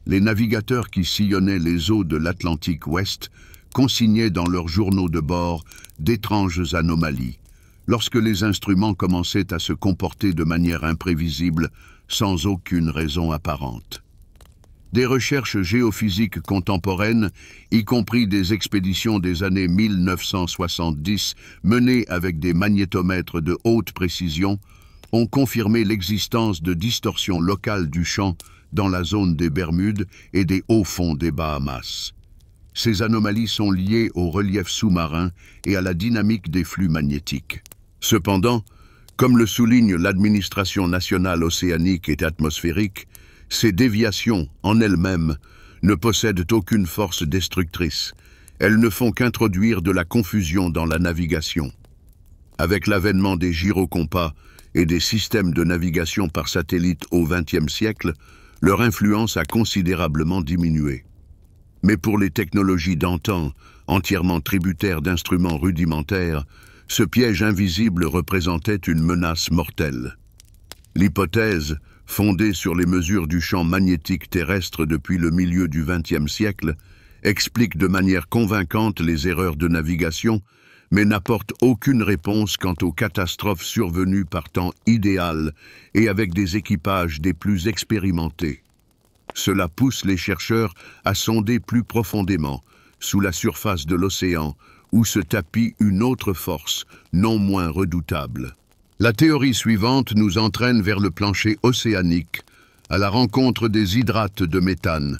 les navigateurs qui sillonnaient les eaux de l'Atlantique Ouest consignaient dans leurs journaux de bord d'étranges anomalies, lorsque les instruments commençaient à se comporter de manière imprévisible, sans aucune raison apparente. Des recherches géophysiques contemporaines, y compris des expéditions des années 1970 menées avec des magnétomètres de haute précision, ont confirmé l'existence de distorsions locales du champ dans la zone des Bermudes et des hauts fonds des Bahamas. Ces anomalies sont liées au relief sous-marin et à la dynamique des flux magnétiques. Cependant, comme le souligne l'Administration nationale océanique et atmosphérique, ces déviations, en elles-mêmes, ne possèdent aucune force destructrice. Elles ne font qu'introduire de la confusion dans la navigation. Avec l'avènement des gyrocompas et des systèmes de navigation par satellite au XXe siècle, leur influence a considérablement diminué. Mais pour les technologies d'antan, entièrement tributaires d'instruments rudimentaires, ce piège invisible représentait une menace mortelle. L'hypothèse, fondée sur les mesures du champ magnétique terrestre depuis le milieu du XXe siècle, explique de manière convaincante les erreurs de navigation, mais n'apporte aucune réponse quant aux catastrophes survenues par temps idéal et avec des équipages des plus expérimentés. Cela pousse les chercheurs à sonder plus profondément, sous la surface de l'océan, où se tapit une autre force, non moins redoutable. La théorie suivante nous entraîne vers le plancher océanique, à la rencontre des hydrates de méthane,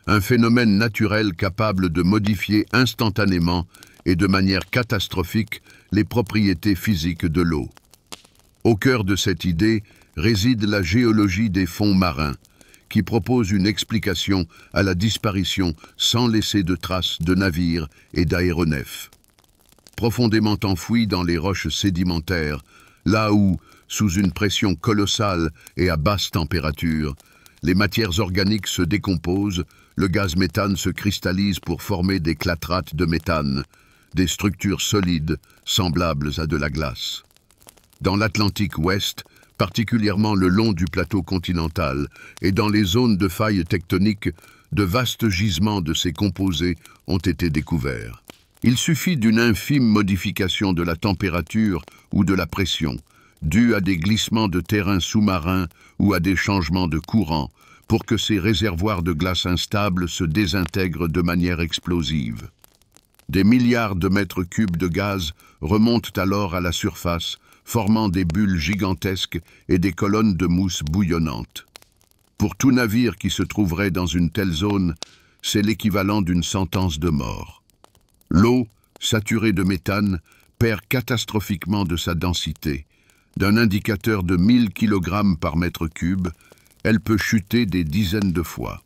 un phénomène naturel capable de modifier instantanément et de manière catastrophique les propriétés physiques de l'eau. Au cœur de cette idée réside la géologie des fonds marins, qui propose une explication à la disparition sans laisser de traces de navires et d'aéronefs. Profondément enfouis dans les roches sédimentaires, là où, sous une pression colossale et à basse température, les matières organiques se décomposent, le gaz méthane se cristallise pour former des clatrates de méthane, des structures solides semblables à de la glace. Dans l'Atlantique Ouest, particulièrement le long du plateau continental et dans les zones de failles tectoniques, de vastes gisements de ces composés ont été découverts. Il suffit d'une infime modification de la température ou de la pression, due à des glissements de terrain sous-marins ou à des changements de courant, pour que ces réservoirs de glace instables se désintègrent de manière explosive. Des milliards de mètres cubes de gaz remontent alors à la surface, formant des bulles gigantesques et des colonnes de mousse bouillonnante. Pour tout navire qui se trouverait dans une telle zone, c'est l'équivalent d'une sentence de mort. L'eau, saturée de méthane, perd catastrophiquement de sa densité. D'un indicateur de 1000 kg par mètre cube, elle peut chuter des dizaines de fois.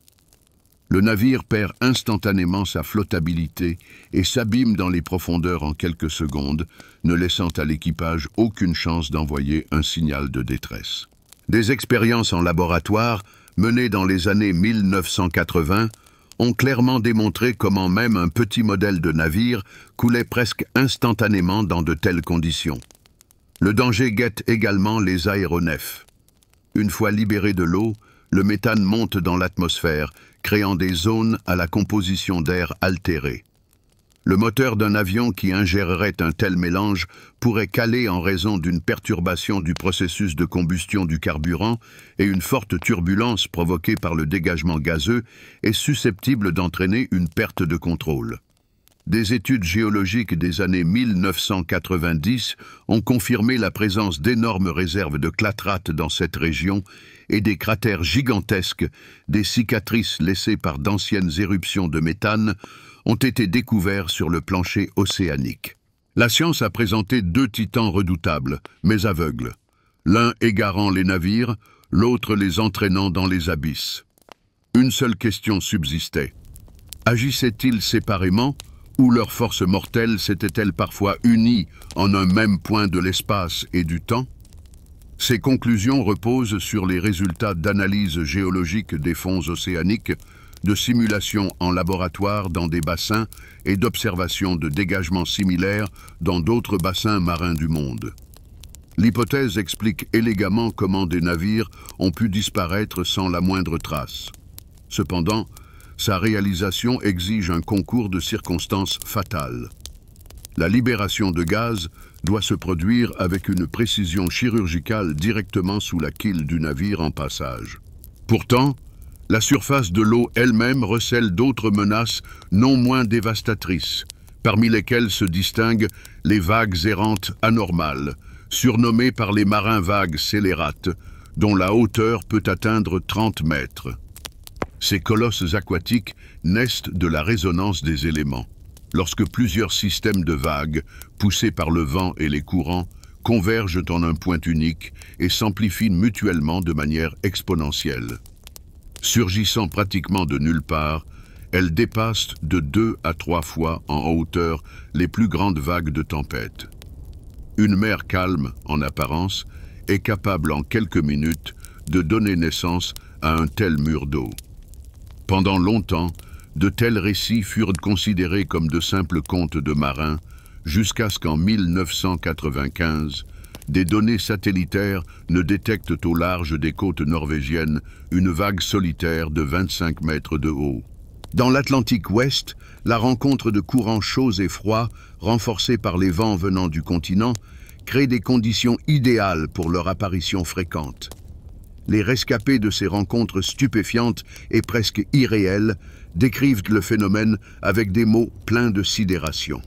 Le navire perd instantanément sa flottabilité et s'abîme dans les profondeurs en quelques secondes, ne laissant à l'équipage aucune chance d'envoyer un signal de détresse. Des expériences en laboratoire, menées dans les années 1980, ont clairement démontré comment même un petit modèle de navire coulait presque instantanément dans de telles conditions. Le danger guette également les aéronefs. Une fois libéré de l'eau, le méthane monte dans l'atmosphère, créant des zones à la composition d'air altérée. Le moteur d'un avion qui ingérerait un tel mélange pourrait caler en raison d'une perturbation du processus de combustion du carburant et une forte turbulence provoquée par le dégagement gazeux est susceptible d'entraîner une perte de contrôle. Des études géologiques des années 1990 ont confirmé la présence d'énormes réserves de clatrates dans cette région et des cratères gigantesques, des cicatrices laissées par d'anciennes éruptions de méthane, ont été découverts sur le plancher océanique. La science a présenté deux titans redoutables, mais aveugles. L'un égarant les navires, l'autre les entraînant dans les abysses. Une seule question subsistait. Agissaient-ils séparément ou leurs forces mortelles s'étaient-elles parfois unies en un même point de l'espace et du temps? Ces conclusions reposent sur les résultats d'analyses géologiques des fonds océaniques, de simulations en laboratoire dans des bassins et d'observations de dégagements similaires dans d'autres bassins marins du monde. L'hypothèse explique élégamment comment des navires ont pu disparaître sans la moindre trace. Cependant, sa réalisation exige un concours de circonstances fatales. La libération de gaz doit se produire avec une précision chirurgicale directement sous la quille du navire en passage. Pourtant, la surface de l'eau elle-même recèle d'autres menaces non moins dévastatrices, parmi lesquelles se distinguent les vagues errantes anormales, surnommées par les marins vagues scélérates, dont la hauteur peut atteindre 30 mètres. Ces colosses aquatiques naissent de la résonance des éléments, lorsque plusieurs systèmes de vagues, poussés par le vent et les courants, convergent en un point unique et s'amplifient mutuellement de manière exponentielle. Surgissant pratiquement de nulle part, elles dépassent de 2 à 3 fois en hauteur les plus grandes vagues de tempête. Une mer calme, en apparence, est capable en quelques minutes de donner naissance à un tel mur d'eau. Pendant longtemps, de tels récits furent considérés comme de simples contes de marins, jusqu'à ce qu'en 1995, Des données satellitaires ne détectent au large des côtes norvégiennes une vague solitaire de 25 mètres de haut. Dans l'Atlantique Ouest, la rencontre de courants chauds et froids, renforcés par les vents venant du continent, crée des conditions idéales pour leur apparition fréquente. Les rescapés de ces rencontres stupéfiantes et presque irréelles décrivent le phénomène avec des mots pleins de sidération.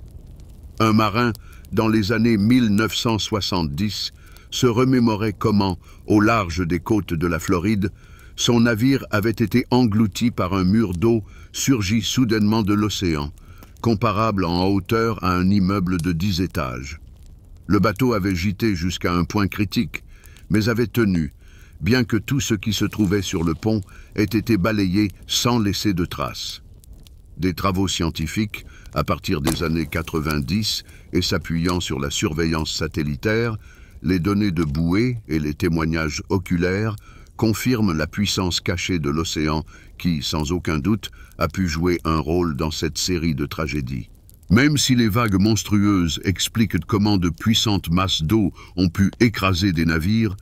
Un marin, dans les années 1970, se remémorait comment, au large des côtes de la Floride, son navire avait été englouti par un mur d'eau surgi soudainement de l'océan, comparable en hauteur à un immeuble de 10 étages. Le bateau avait gîté jusqu'à un point critique, mais avait tenu, bien que tout ce qui se trouvait sur le pont ait été balayé sans laisser de traces. Des travaux scientifiques, à partir des années 90 et s'appuyant sur la surveillance satellitaire, les données de bouée et les témoignages oculaires confirment la puissance cachée de l'océan qui, sans aucun doute, a pu jouer un rôle dans cette série de tragédies. Même si les vagues monstrueuses expliquent comment de puissantes masses d'eau ont pu écraser des navires,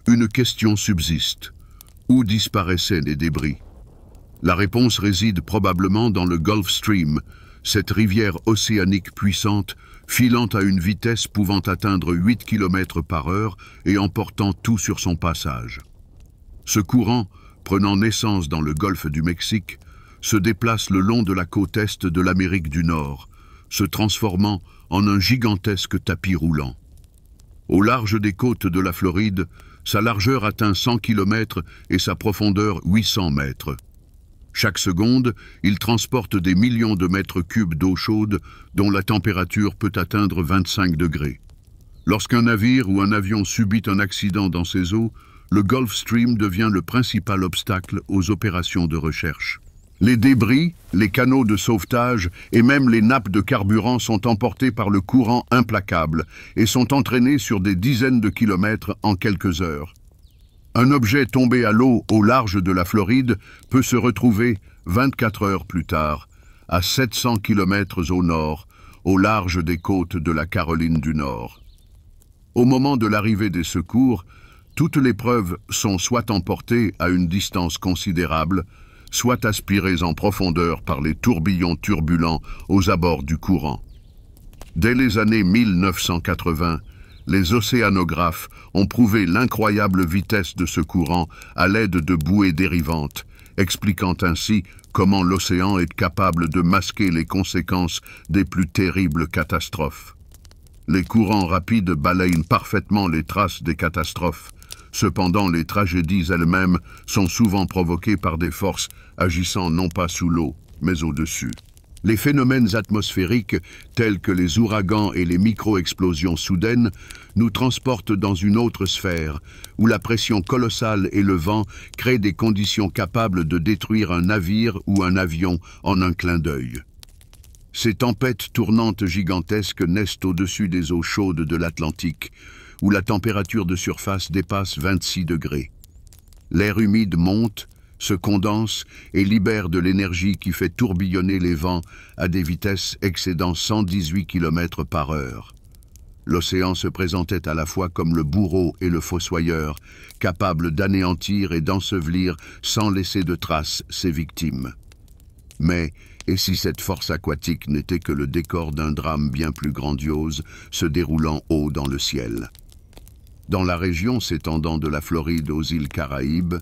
une question subsiste. Où disparaissaient les débris? La réponse réside probablement dans le Gulf Stream, cette rivière océanique puissante, filant à une vitesse pouvant atteindre 8 km par heure et emportant tout sur son passage. Ce courant, prenant naissance dans le golfe du Mexique, se déplace le long de la côte est de l'Amérique du Nord, se transformant en un gigantesque tapis roulant. Au large des côtes de la Floride, sa largeur atteint 100 km et sa profondeur 800 mètres. Chaque seconde, il transporte des millions de mètres cubes d'eau chaude dont la température peut atteindre 25 degrés. Lorsqu'un navire ou un avion subit un accident dans ces eaux, le Gulf Stream devient le principal obstacle aux opérations de recherche. Les débris, les canaux de sauvetage et même les nappes de carburant sont emportés par le courant implacable et sont entraînés sur des dizaines de kilomètres en quelques heures. Un objet tombé à l'eau au large de la Floride peut se retrouver 24 heures plus tard, à 700 kilomètres au nord, au large des côtes de la Caroline du Nord. Au moment de l'arrivée des secours, toutes les preuves sont soit emportées à une distance considérable, soit aspirées en profondeur par les tourbillons turbulents aux abords du courant. Dès les années 1980, les océanographes ont prouvé l'incroyable vitesse de ce courant à l'aide de bouées dérivantes, expliquant ainsi comment l'océan est capable de masquer les conséquences des plus terribles catastrophes. Les courants rapides balayent parfaitement les traces des catastrophes. Cependant, les tragédies elles-mêmes sont souvent provoquées par des forces agissant non pas sous l'eau, mais au-dessus. Les phénomènes atmosphériques, tels que les ouragans et les micro-explosions soudaines, nous transportent dans une autre sphère, où la pression colossale et le vent créent des conditions capables de détruire un navire ou un avion en un clin d'œil. Ces tempêtes tournantes gigantesques naissent au-dessus des eaux chaudes de l'Atlantique, où la température de surface dépasse 26 degrés. L'air humide monte, se condense et libère de l'énergie qui fait tourbillonner les vents à des vitesses excédant 118 km par heure. L'océan se présentait à la fois comme le bourreau et le fossoyeur, capable d'anéantir et d'ensevelir sans laisser de traces ses victimes. Mais, et si cette force aquatique n'était que le décor d'un drame bien plus grandiose, se déroulant haut dans le ciel? Dans la région s'étendant de la Floride aux îles Caraïbes,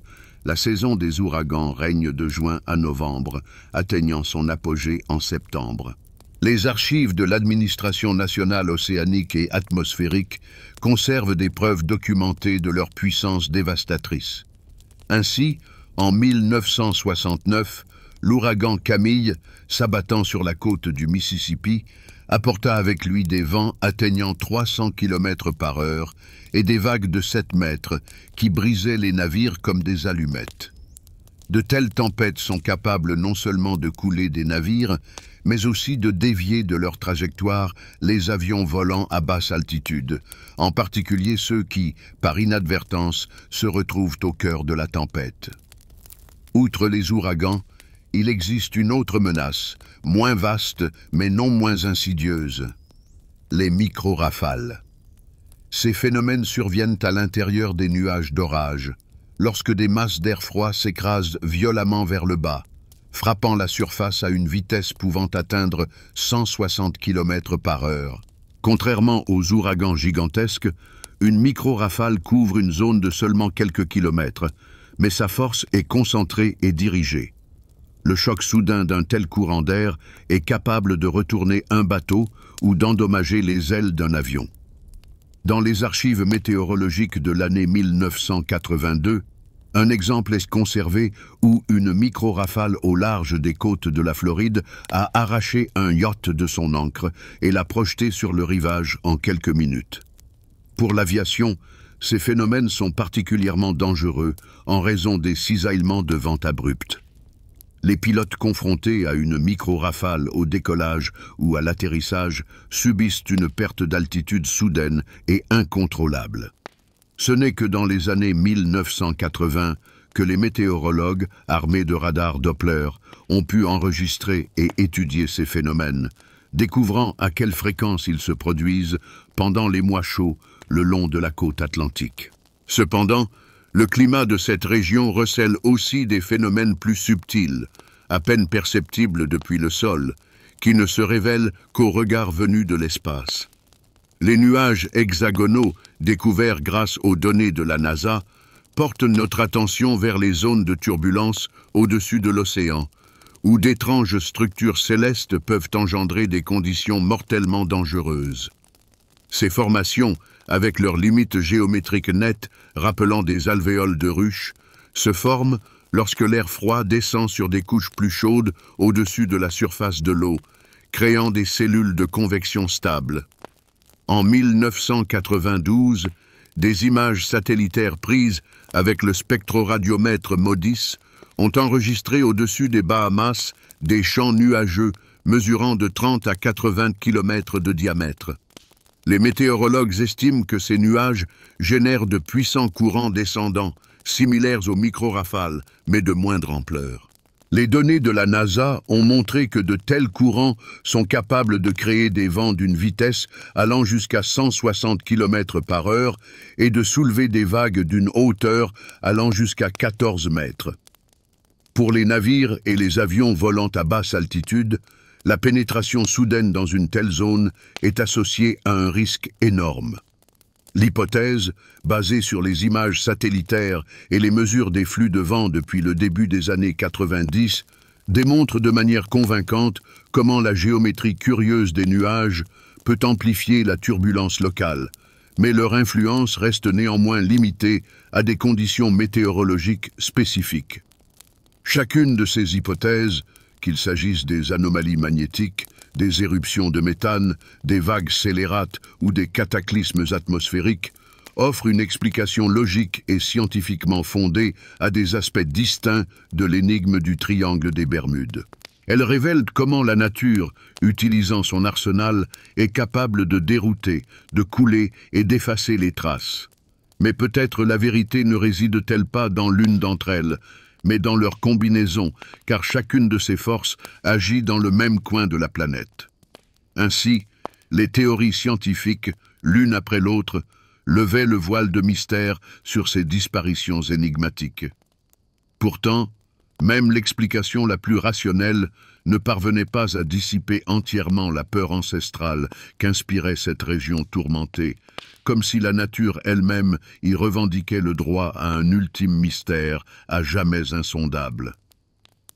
la saison des ouragans règne de juin à novembre, atteignant son apogée en septembre. Les archives de l'Administration nationale océanique et atmosphérique conservent des preuves documentées de leur puissance dévastatrice. Ainsi, en 1969, l'ouragan Camille, s'abattant sur la côte du Mississippi, apporta avec lui des vents atteignant 300 km par heure et des vagues de 7 mètres qui brisaient les navires comme des allumettes. De telles tempêtes sont capables non seulement de couler des navires, mais aussi de dévier de leur trajectoire les avions volant à basse altitude, en particulier ceux qui, par inadvertance, se retrouvent au cœur de la tempête. Outre les ouragans, il existe une autre menace, moins vaste mais non moins insidieuse, les micro-rafales. Ces phénomènes surviennent à l'intérieur des nuages d'orage, lorsque des masses d'air froid s'écrasent violemment vers le bas, frappant la surface à une vitesse pouvant atteindre 160 km/h. Contrairement aux ouragans gigantesques, une micro-rafale couvre une zone de seulement quelques kilomètres, mais sa force est concentrée et dirigée. Le choc soudain d'un tel courant d'air est capable de retourner un bateau ou d'endommager les ailes d'un avion. Dans les archives météorologiques de l'année 1982, un exemple est conservé où une micro-rafale au large des côtes de la Floride a arraché un yacht de son ancre et l'a projeté sur le rivage en quelques minutes. Pour l'aviation, ces phénomènes sont particulièrement dangereux en raison des cisaillements de vent abrupts. Les pilotes confrontés à une micro-rafale au décollage ou à l'atterrissage subissent une perte d'altitude soudaine et incontrôlable. Ce n'est que dans les années 1980 que les météorologues, armés de radars Doppler, ont pu enregistrer et étudier ces phénomènes, découvrant à quelle fréquence ils se produisent pendant les mois chauds le long de la côte atlantique. Cependant, le climat de cette région recèle aussi des phénomènes plus subtils, à peine perceptibles depuis le sol, qui ne se révèlent qu'au regard venu de l'espace. Les nuages hexagonaux, découverts grâce aux données de la NASA, portent notre attention vers les zones de turbulence au-dessus de l'océan, où d'étranges structures célestes peuvent engendrer des conditions mortellement dangereuses. Ces formations, avec leurs limites géométriques nettes rappelant des alvéoles de ruches, se forment lorsque l'air froid descend sur des couches plus chaudes au-dessus de la surface de l'eau, créant des cellules de convection stables. En 1992, des images satellitaires prises avec le spectroradiométre MODIS ont enregistré au-dessus des Bahamas des champs nuageux mesurant de 30 à 80 km de diamètre. Les météorologues estiment que ces nuages génèrent de puissants courants descendants, similaires aux micro-rafales, mais de moindre ampleur. Les données de la NASA ont montré que de tels courants sont capables de créer des vents d'une vitesse allant jusqu'à 160 km/h et de soulever des vagues d'une hauteur allant jusqu'à 14 mètres. Pour les navires et les avions volant à basse altitude, la pénétration soudaine dans une telle zone est associée à un risque énorme. L'hypothèse, basée sur les images satellitaires et les mesures des flux de vent depuis le début des années 90, démontre de manière convaincante comment la géométrie curieuse des nuages peut amplifier la turbulence locale, mais leur influence reste néanmoins limitée à des conditions météorologiques spécifiques. Chacune de ces hypothèses, qu'il s'agisse des anomalies magnétiques, des éruptions de méthane, des vagues scélérates ou des cataclysmes atmosphériques, offre une explication logique et scientifiquement fondée à des aspects distincts de l'énigme du triangle des Bermudes. Elle révèle comment la nature, utilisant son arsenal, est capable de dérouter, de couler et d'effacer les traces. Mais peut-être la vérité ne réside-t-elle pas dans l'une d'entre elles, mais dans leur combinaison, car chacune de ces forces agit dans le même coin de la planète. Ainsi, les théories scientifiques, l'une après l'autre, levaient le voile de mystère sur ces disparitions énigmatiques. Pourtant, même l'explication la plus rationnelle ne parvenait pas à dissiper entièrement la peur ancestrale qu'inspirait cette région tourmentée, comme si la nature elle-même y revendiquait le droit à un ultime mystère à jamais insondable.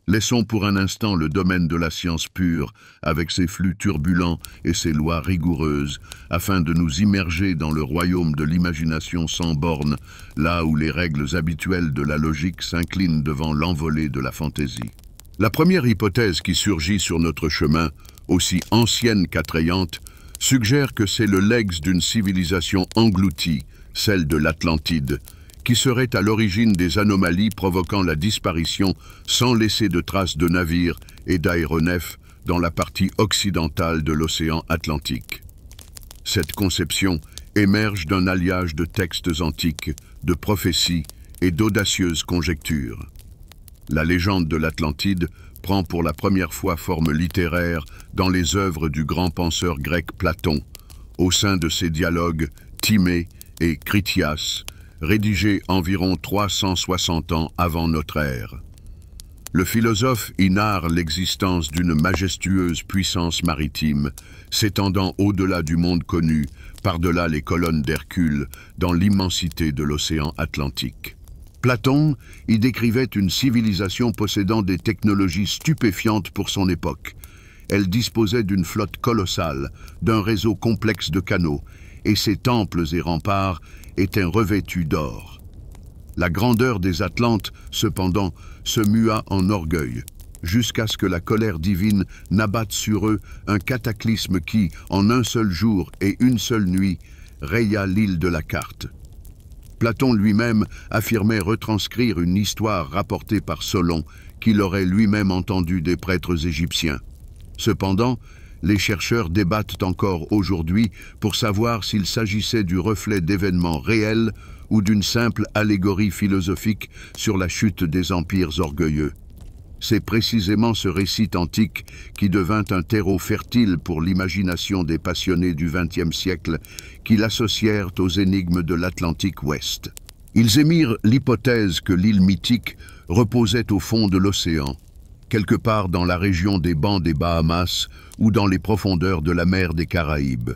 Laissons pour un instant le domaine de la science pure, avec ses flux turbulents et ses lois rigoureuses, afin de nous immerger dans le royaume de l'imagination sans bornes, là où les règles habituelles de la logique s'inclinent devant l'envolée de la fantaisie. La première hypothèse qui surgit sur notre chemin, aussi ancienne qu'attrayante, suggère que c'est le legs d'une civilisation engloutie, celle de l'Atlantide, qui serait à l'origine des anomalies provoquant la disparition sans laisser de traces de navires et d'aéronefs dans la partie occidentale de l'océan Atlantique. Cette conception émerge d'un alliage de textes antiques, de prophéties et d'audacieuses conjectures. La légende de l'Atlantide prend pour la première fois forme littéraire dans les œuvres du grand penseur grec Platon, au sein de ses dialogues Timée et Critias, rédigé environ 360 ans avant notre ère. Le philosophe y narre l'existence d'une majestueuse puissance maritime, s'étendant au-delà du monde connu, par-delà les colonnes d'Hercule, dans l'immensité de l'océan Atlantique. Platon y décrivait une civilisation possédant des technologies stupéfiantes pour son époque. Elle disposait d'une flotte colossale, d'un réseau complexe de canaux, et ses temples et remparts étaient revêtus d'or. La grandeur des Atlantes, cependant, se mua en orgueil, jusqu'à ce que la colère divine n'abatte sur eux un cataclysme qui, en un seul jour et une seule nuit, raya l'île de la carte. Platon lui-même affirmait retranscrire une histoire rapportée par Solon, qu'il aurait lui-même entendue des prêtres égyptiens. Cependant, les chercheurs débattent encore aujourd'hui pour savoir s'il s'agissait du reflet d'événements réels ou d'une simple allégorie philosophique sur la chute des empires orgueilleux. C'est précisément ce récit antique qui devint un terreau fertile pour l'imagination des passionnés du XXe siècle qui l'associèrent aux énigmes de l'Atlantique Ouest. Ils émirent l'hypothèse que l'île mythique reposait au fond de l'océan, quelque part dans la région des bancs des Bahamas ou dans les profondeurs de la mer des Caraïbes.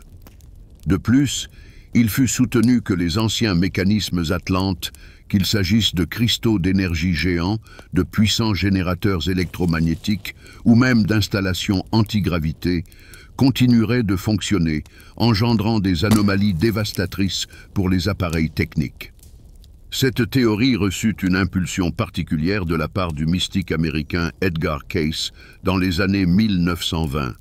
De plus, il fut soutenu que les anciens mécanismes atlantes, qu'il s'agisse de cristaux d'énergie géants, de puissants générateurs électromagnétiques ou même d'installations antigravité, continueraient de fonctionner, engendrant des anomalies dévastatrices pour les appareils techniques. Cette théorie reçut une impulsion particulière de la part du mystique américain Edgar Cayce dans les années 1920.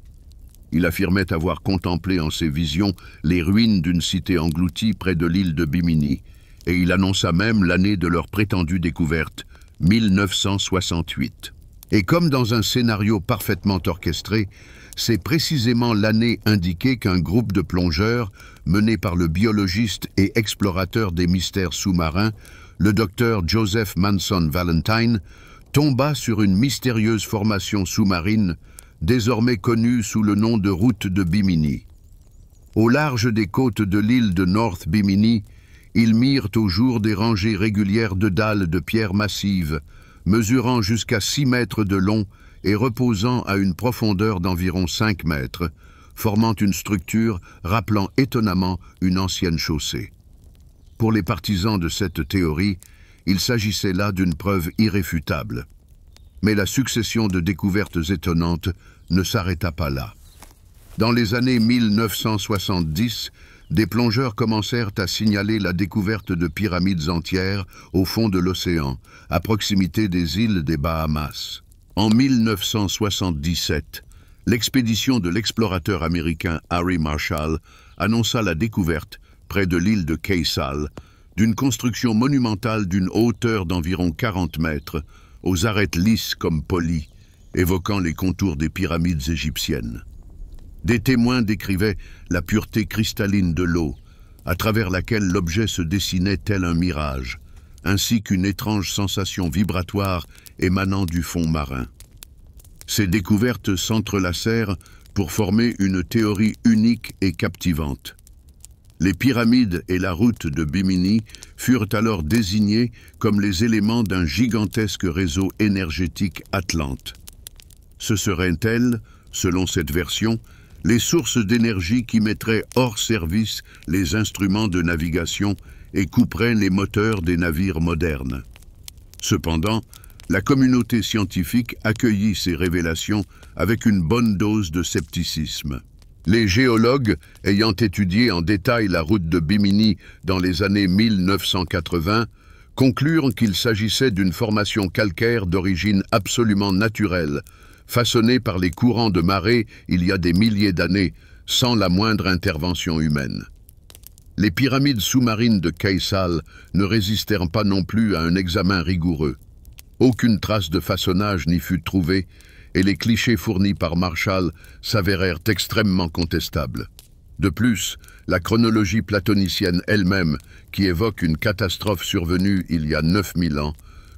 Il affirmait avoir contemplé en ses visions les ruines d'une cité engloutie près de l'île de Bimini, et il annonça même l'année de leur prétendue découverte, 1968. Et comme dans un scénario parfaitement orchestré, c'est précisément l'année indiquée qu'un groupe de plongeurs, mené par le biologiste et explorateur des mystères sous-marins, le docteur Joseph Manson Valentine, tomba sur une mystérieuse formation sous-marine, désormais connue sous le nom de route de Bimini. Au large des côtes de l'île de North Bimini, ils mirent au jour des rangées régulières de dalles de pierres massives, mesurant jusqu'à 6 mètres de long et reposant à une profondeur d'environ 5 mètres, formant une structure rappelant étonnamment une ancienne chaussée. Pour les partisans de cette théorie, il s'agissait là d'une preuve irréfutable. Mais la succession de découvertes étonnantes ne s'arrêta pas là. Dans les années 1970, des plongeurs commencèrent à signaler la découverte de pyramides entières au fond de l'océan, à proximité des îles des Bahamas. En 1977, l'expédition de l'explorateur américain Harry Marshall annonça la découverte, près de l'île de Cayce, d'une construction monumentale d'une hauteur d'environ 40 mètres, aux arêtes lisses comme polies, évoquant les contours des pyramides égyptiennes. Des témoins décrivaient la pureté cristalline de l'eau, à travers laquelle l'objet se dessinait tel un mirage, ainsi qu'une étrange sensation vibratoire émanant du fond marin. Ces découvertes s'entrelacèrent pour former une théorie unique et captivante. Les pyramides et la route de Bimini furent alors désignés comme les éléments d'un gigantesque réseau énergétique atlante. Ce seraient-elles, selon cette version, les sources d'énergie qui mettraient hors service les instruments de navigation et couperaient les moteurs des navires modernes. Cependant, la communauté scientifique accueillit ces révélations avec une bonne dose de scepticisme. Les géologues, ayant étudié en détail la route de Bimini dans les années 1980, conclurent qu'il s'agissait d'une formation calcaire d'origine absolument naturelle, façonnée par les courants de marée il y a des milliers d'années, sans la moindre intervention humaine. Les pyramides sous-marines de Cayce ne résistèrent pas non plus à un examen rigoureux. Aucune trace de façonnage n'y fut trouvée, et les clichés fournis par Marshall s'avérèrent extrêmement contestables. De plus, la chronologie platonicienne elle-même, qui évoque une catastrophe survenue il y a 9000 ans,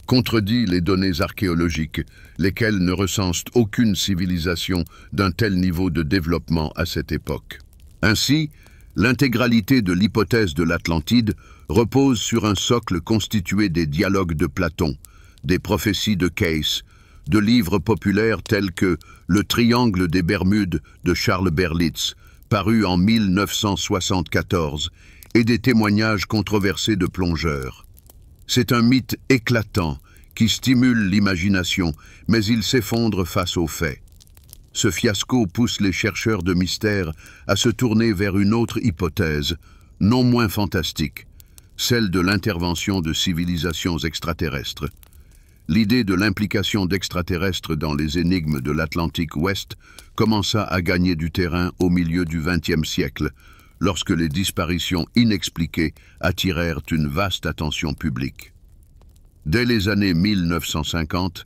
contredit les données archéologiques, lesquelles ne recensent aucune civilisation d'un tel niveau de développement à cette époque. Ainsi, L'intégralité de l'hypothèse de l'Atlantide repose sur un socle constitué des dialogues de Platon, des prophéties de Case, de livres populaires tels que Le Triangle des Bermudes de Charles Berlitz, paru en 1974, et des témoignages controversés de plongeurs. C'est un mythe éclatant qui stimule l'imagination, mais il s'effondre face aux faits. Ce fiasco pousse les chercheurs de mystère à se tourner vers une autre hypothèse, non moins fantastique, celle de l'intervention de civilisations extraterrestres. L'idée de l'implication d'extraterrestres dans les énigmes de l'Atlantique Ouest commença à gagner du terrain au milieu du XXe siècle, lorsque les disparitions inexpliquées attirèrent une vaste attention publique. Dès les années 1950,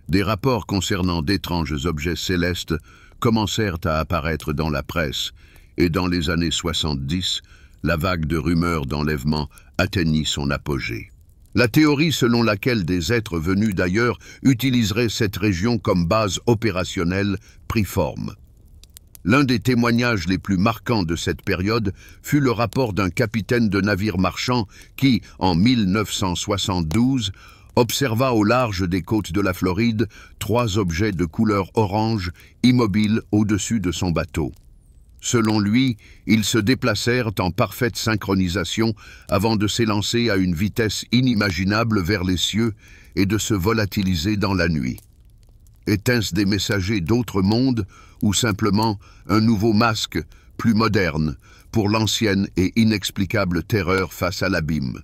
des rapports concernant d'étranges objets célestes commencèrent à apparaître dans la presse, et dans les années 70, la vague de rumeurs d'enlèvement atteignit son apogée. La théorie selon laquelle des êtres venus d'ailleurs utiliseraient cette région comme base opérationnelle prit forme. L'un des témoignages les plus marquants de cette période fut le rapport d'un capitaine de navire marchand qui, en 1972, observa au large des côtes de la Floride 3 objets de couleur orange immobiles au-dessus de son bateau. Selon lui, ils se déplacèrent en parfaite synchronisation avant de s'élancer à une vitesse inimaginable vers les cieux et de se volatiliser dans la nuit. Étaient-ce des messagers d'autres mondes ou simplement un nouveau masque, plus moderne, pour l'ancienne et inexplicable terreur face à l'abîme?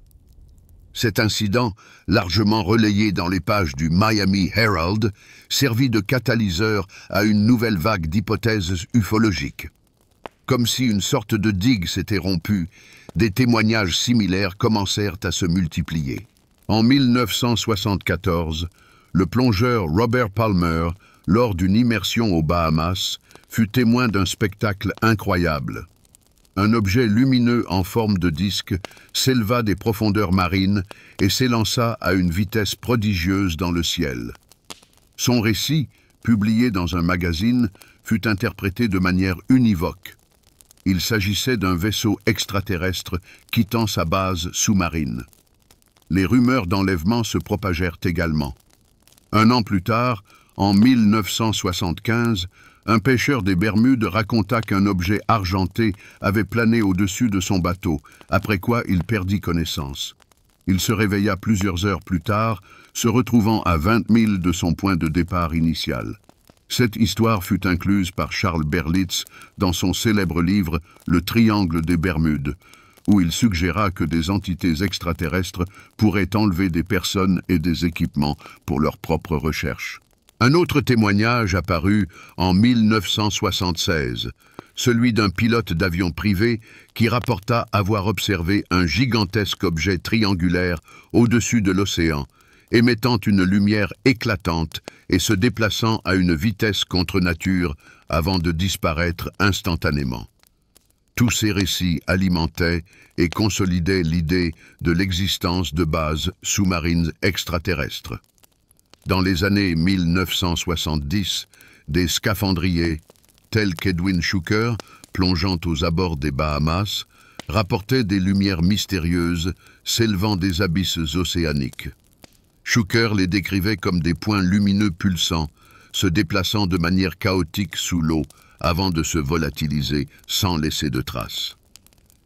Cet incident, largement relayé dans les pages du Miami Herald, servit de catalyseur à une nouvelle vague d'hypothèses ufologiques. Comme si une sorte de digue s'était rompue, des témoignages similaires commencèrent à se multiplier. En 1974, le plongeur Robert Palmer, lors d'une immersion aux Bahamas, fut témoin d'un spectacle incroyable. Un objet lumineux en forme de disque s'éleva des profondeurs marines et s'élança à une vitesse prodigieuse dans le ciel. Son récit, publié dans un magazine, fut interprété de manière univoque. Il s'agissait d'un vaisseau extraterrestre quittant sa base sous-marine. Les rumeurs d'enlèvement se propagèrent également. Un an plus tard, en 1975, un pêcheur des Bermudes raconta qu'un objet argenté avait plané au-dessus de son bateau, après quoi il perdit connaissance. Il se réveilla plusieurs heures plus tard, se retrouvant à 20 000 de son point de départ initial. Cette histoire fut incluse par Charles Berlitz dans son célèbre livre « Le Triangle des Bermudes », où il suggéra que des entités extraterrestres pourraient enlever des personnes et des équipements pour leurs propres recherches. Un autre témoignage apparut en 1976, celui d'un pilote d'avion privé qui rapporta avoir observé un gigantesque objet triangulaire au-dessus de l'océan, émettant une lumière éclatante et se déplaçant à une vitesse contre nature avant de disparaître instantanément. Tous ces récits alimentaient et consolidaient l'idée de l'existence de bases sous-marines extraterrestres. Dans les années 1970, des scaphandriers, tels qu'Edwin Shooker, plongeant aux abords des Bahamas, rapportaient des lumières mystérieuses s'élevant des abysses océaniques. Shooker les décrivait comme des points lumineux pulsants, se déplaçant de manière chaotique sous l'eau avant de se volatiliser sans laisser de traces.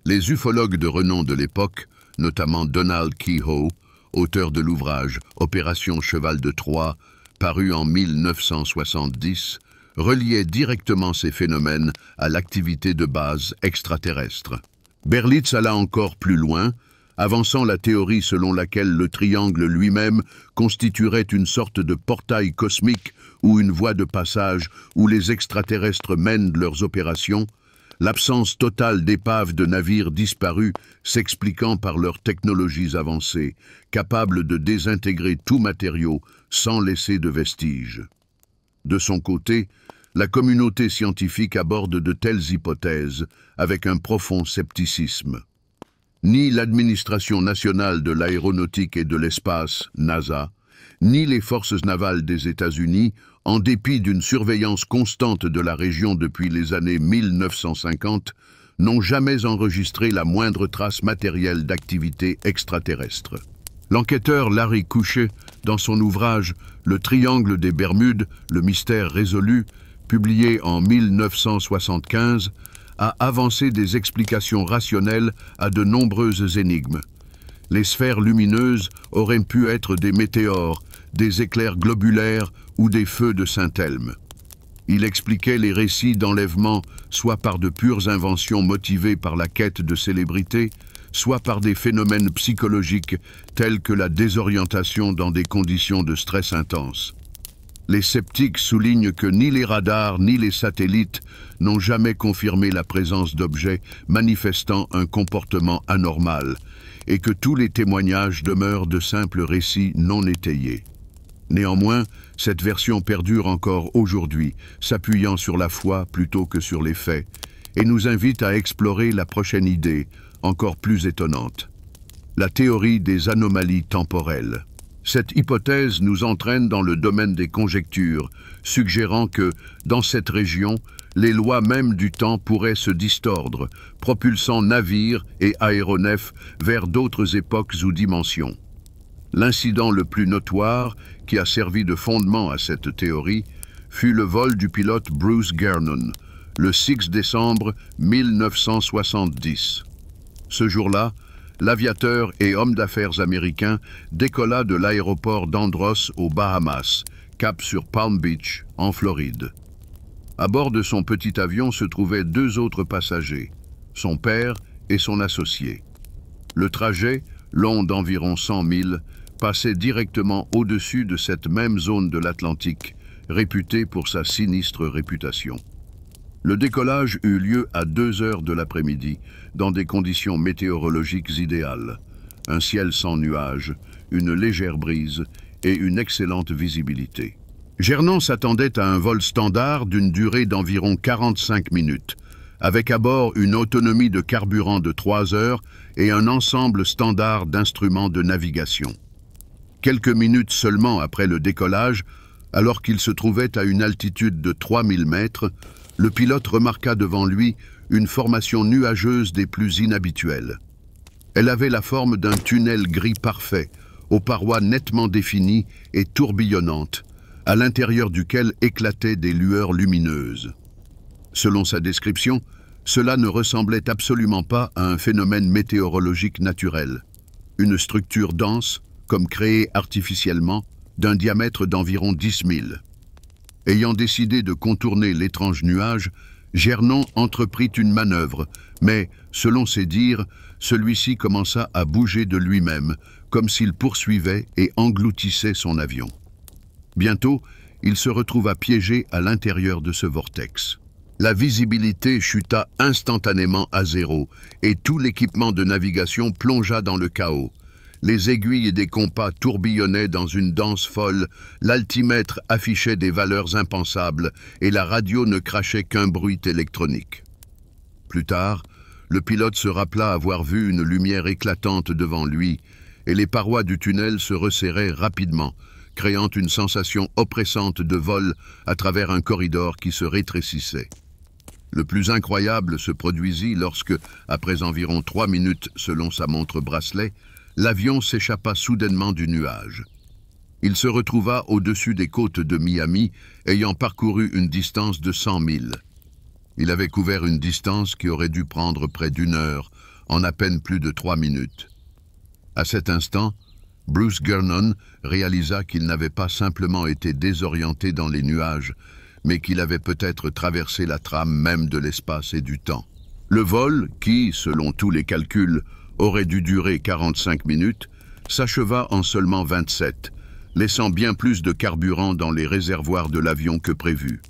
Les ufologues de renom de l'époque, notamment Donald Keyhoe, auteur de l'ouvrage « Opération Cheval de Troie », paru en 1970, reliait directement ces phénomènes à l'activité de base extraterrestre. Berlitz alla encore plus loin, avançant la théorie selon laquelle le triangle lui-même constituerait une sorte de portail cosmique ou une voie de passage où les extraterrestres mènent leurs opérations, l'absence totale d'épaves de navires disparus s'expliquant par leurs technologies avancées, capables de désintégrer tout matériau sans laisser de vestiges. De son côté, la communauté scientifique aborde de telles hypothèses avec un profond scepticisme. Ni l'Administration nationale de l'aéronautique et de l'espace, NASA, ni les forces navales des États-Unis, en dépit d'une surveillance constante de la région depuis les années 1950, n'ont jamais enregistré la moindre trace matérielle d'activité extraterrestre. L'enquêteur Larry Couchet, dans son ouvrage « Le triangle des Bermudes, le mystère résolu », publié en 1975, a avancé des explications rationnelles à de nombreuses énigmes. Les sphères lumineuses auraient pu être des météores, des éclairs globulaires ou des feux de Saint-Elme. Il expliquait les récits d'enlèvement soit par de pures inventions motivées par la quête de célébrité, soit par des phénomènes psychologiques tels que la désorientation dans des conditions de stress intense. Les sceptiques soulignent que ni les radars ni les satellites n'ont jamais confirmé la présence d'objets manifestant un comportement anormal et que tous les témoignages demeurent de simples récits non étayés. Néanmoins, cette version perdure encore aujourd'hui, s'appuyant sur la foi plutôt que sur les faits, et nous invite à explorer la prochaine idée, encore plus étonnante. La théorie des anomalies temporelles. Cette hypothèse nous entraîne dans le domaine des conjectures, suggérant que, dans cette région, les lois mêmes du temps pourraient se distordre, propulsant navires et aéronefs vers d'autres époques ou dimensions. L'incident le plus notoire, qui a servi de fondement à cette théorie, fut le vol du pilote Bruce Gernon, le 6 décembre 1970. Ce jour-là, l'aviateur et homme d'affaires américain décolla de l'aéroport d'Andros aux Bahamas, cap sur Palm Beach, en Floride. À bord de son petit avion se trouvaient 2 autres passagers, son père et son associé. Le trajet, long d'environ 100 milles, passait directement au-dessus de cette même zone de l'Atlantique, réputée pour sa sinistre réputation. Le décollage eut lieu à 2 heures de l'après-midi, dans des conditions météorologiques idéales. Un ciel sans nuages, une légère brise et une excellente visibilité. Gernon s'attendait à un vol standard d'une durée d'environ 45 minutes, avec à bord une autonomie de carburant de 3 heures et un ensemble standard d'instruments de navigation. Quelques minutes seulement après le décollage, alors qu'il se trouvait à une altitude de 3000 mètres, le pilote remarqua devant lui une formation nuageuse des plus inhabituelles. Elle avait la forme d'un tunnel gris parfait, aux parois nettement définies et tourbillonnantes, à l'intérieur duquel éclataient des lueurs lumineuses. Selon sa description, cela ne ressemblait absolument pas à un phénomène météorologique naturel. Une structure dense, comme créée artificiellement, d'un diamètre d'environ 10 000. Ayant décidé de contourner l'étrange nuage, Gernon entreprit une manœuvre, mais, selon ses dires, celui-ci commença à bouger de lui-même, comme s'il poursuivait et engloutissait son avion. Bientôt, il se retrouva piégé à l'intérieur de ce vortex. La visibilité chuta instantanément à 0 et tout l'équipement de navigation plongea dans le chaos. Les aiguilles des compas tourbillonnaient dans une danse folle, l'altimètre affichait des valeurs impensables et la radio ne crachait qu'un bruit électronique. Plus tard, le pilote se rappela avoir vu une lumière éclatante devant lui et les parois du tunnel se resserraient rapidement, créant une sensation oppressante de vol à travers un corridor qui se rétrécissait. Le plus incroyable se produisit lorsque, après environ 3 minutes selon sa montre bracelet, l'avion s'échappa soudainement du nuage. Il se retrouva au-dessus des côtes de Miami, ayant parcouru une distance de 100 000. Il avait couvert une distance qui aurait dû prendre près d'1 heure, en à peine plus de 3 minutes. À cet instant, Bruce Gernon réalisa qu'il n'avait pas simplement été désorienté dans les nuages, mais qu'il avait peut-être traversé la trame même de l'espace et du temps. Le vol, qui, selon tous les calculs, aurait dû durer 45 minutes, s'acheva en seulement 27, laissant bien plus de carburant dans les réservoirs de l'avion que prévu.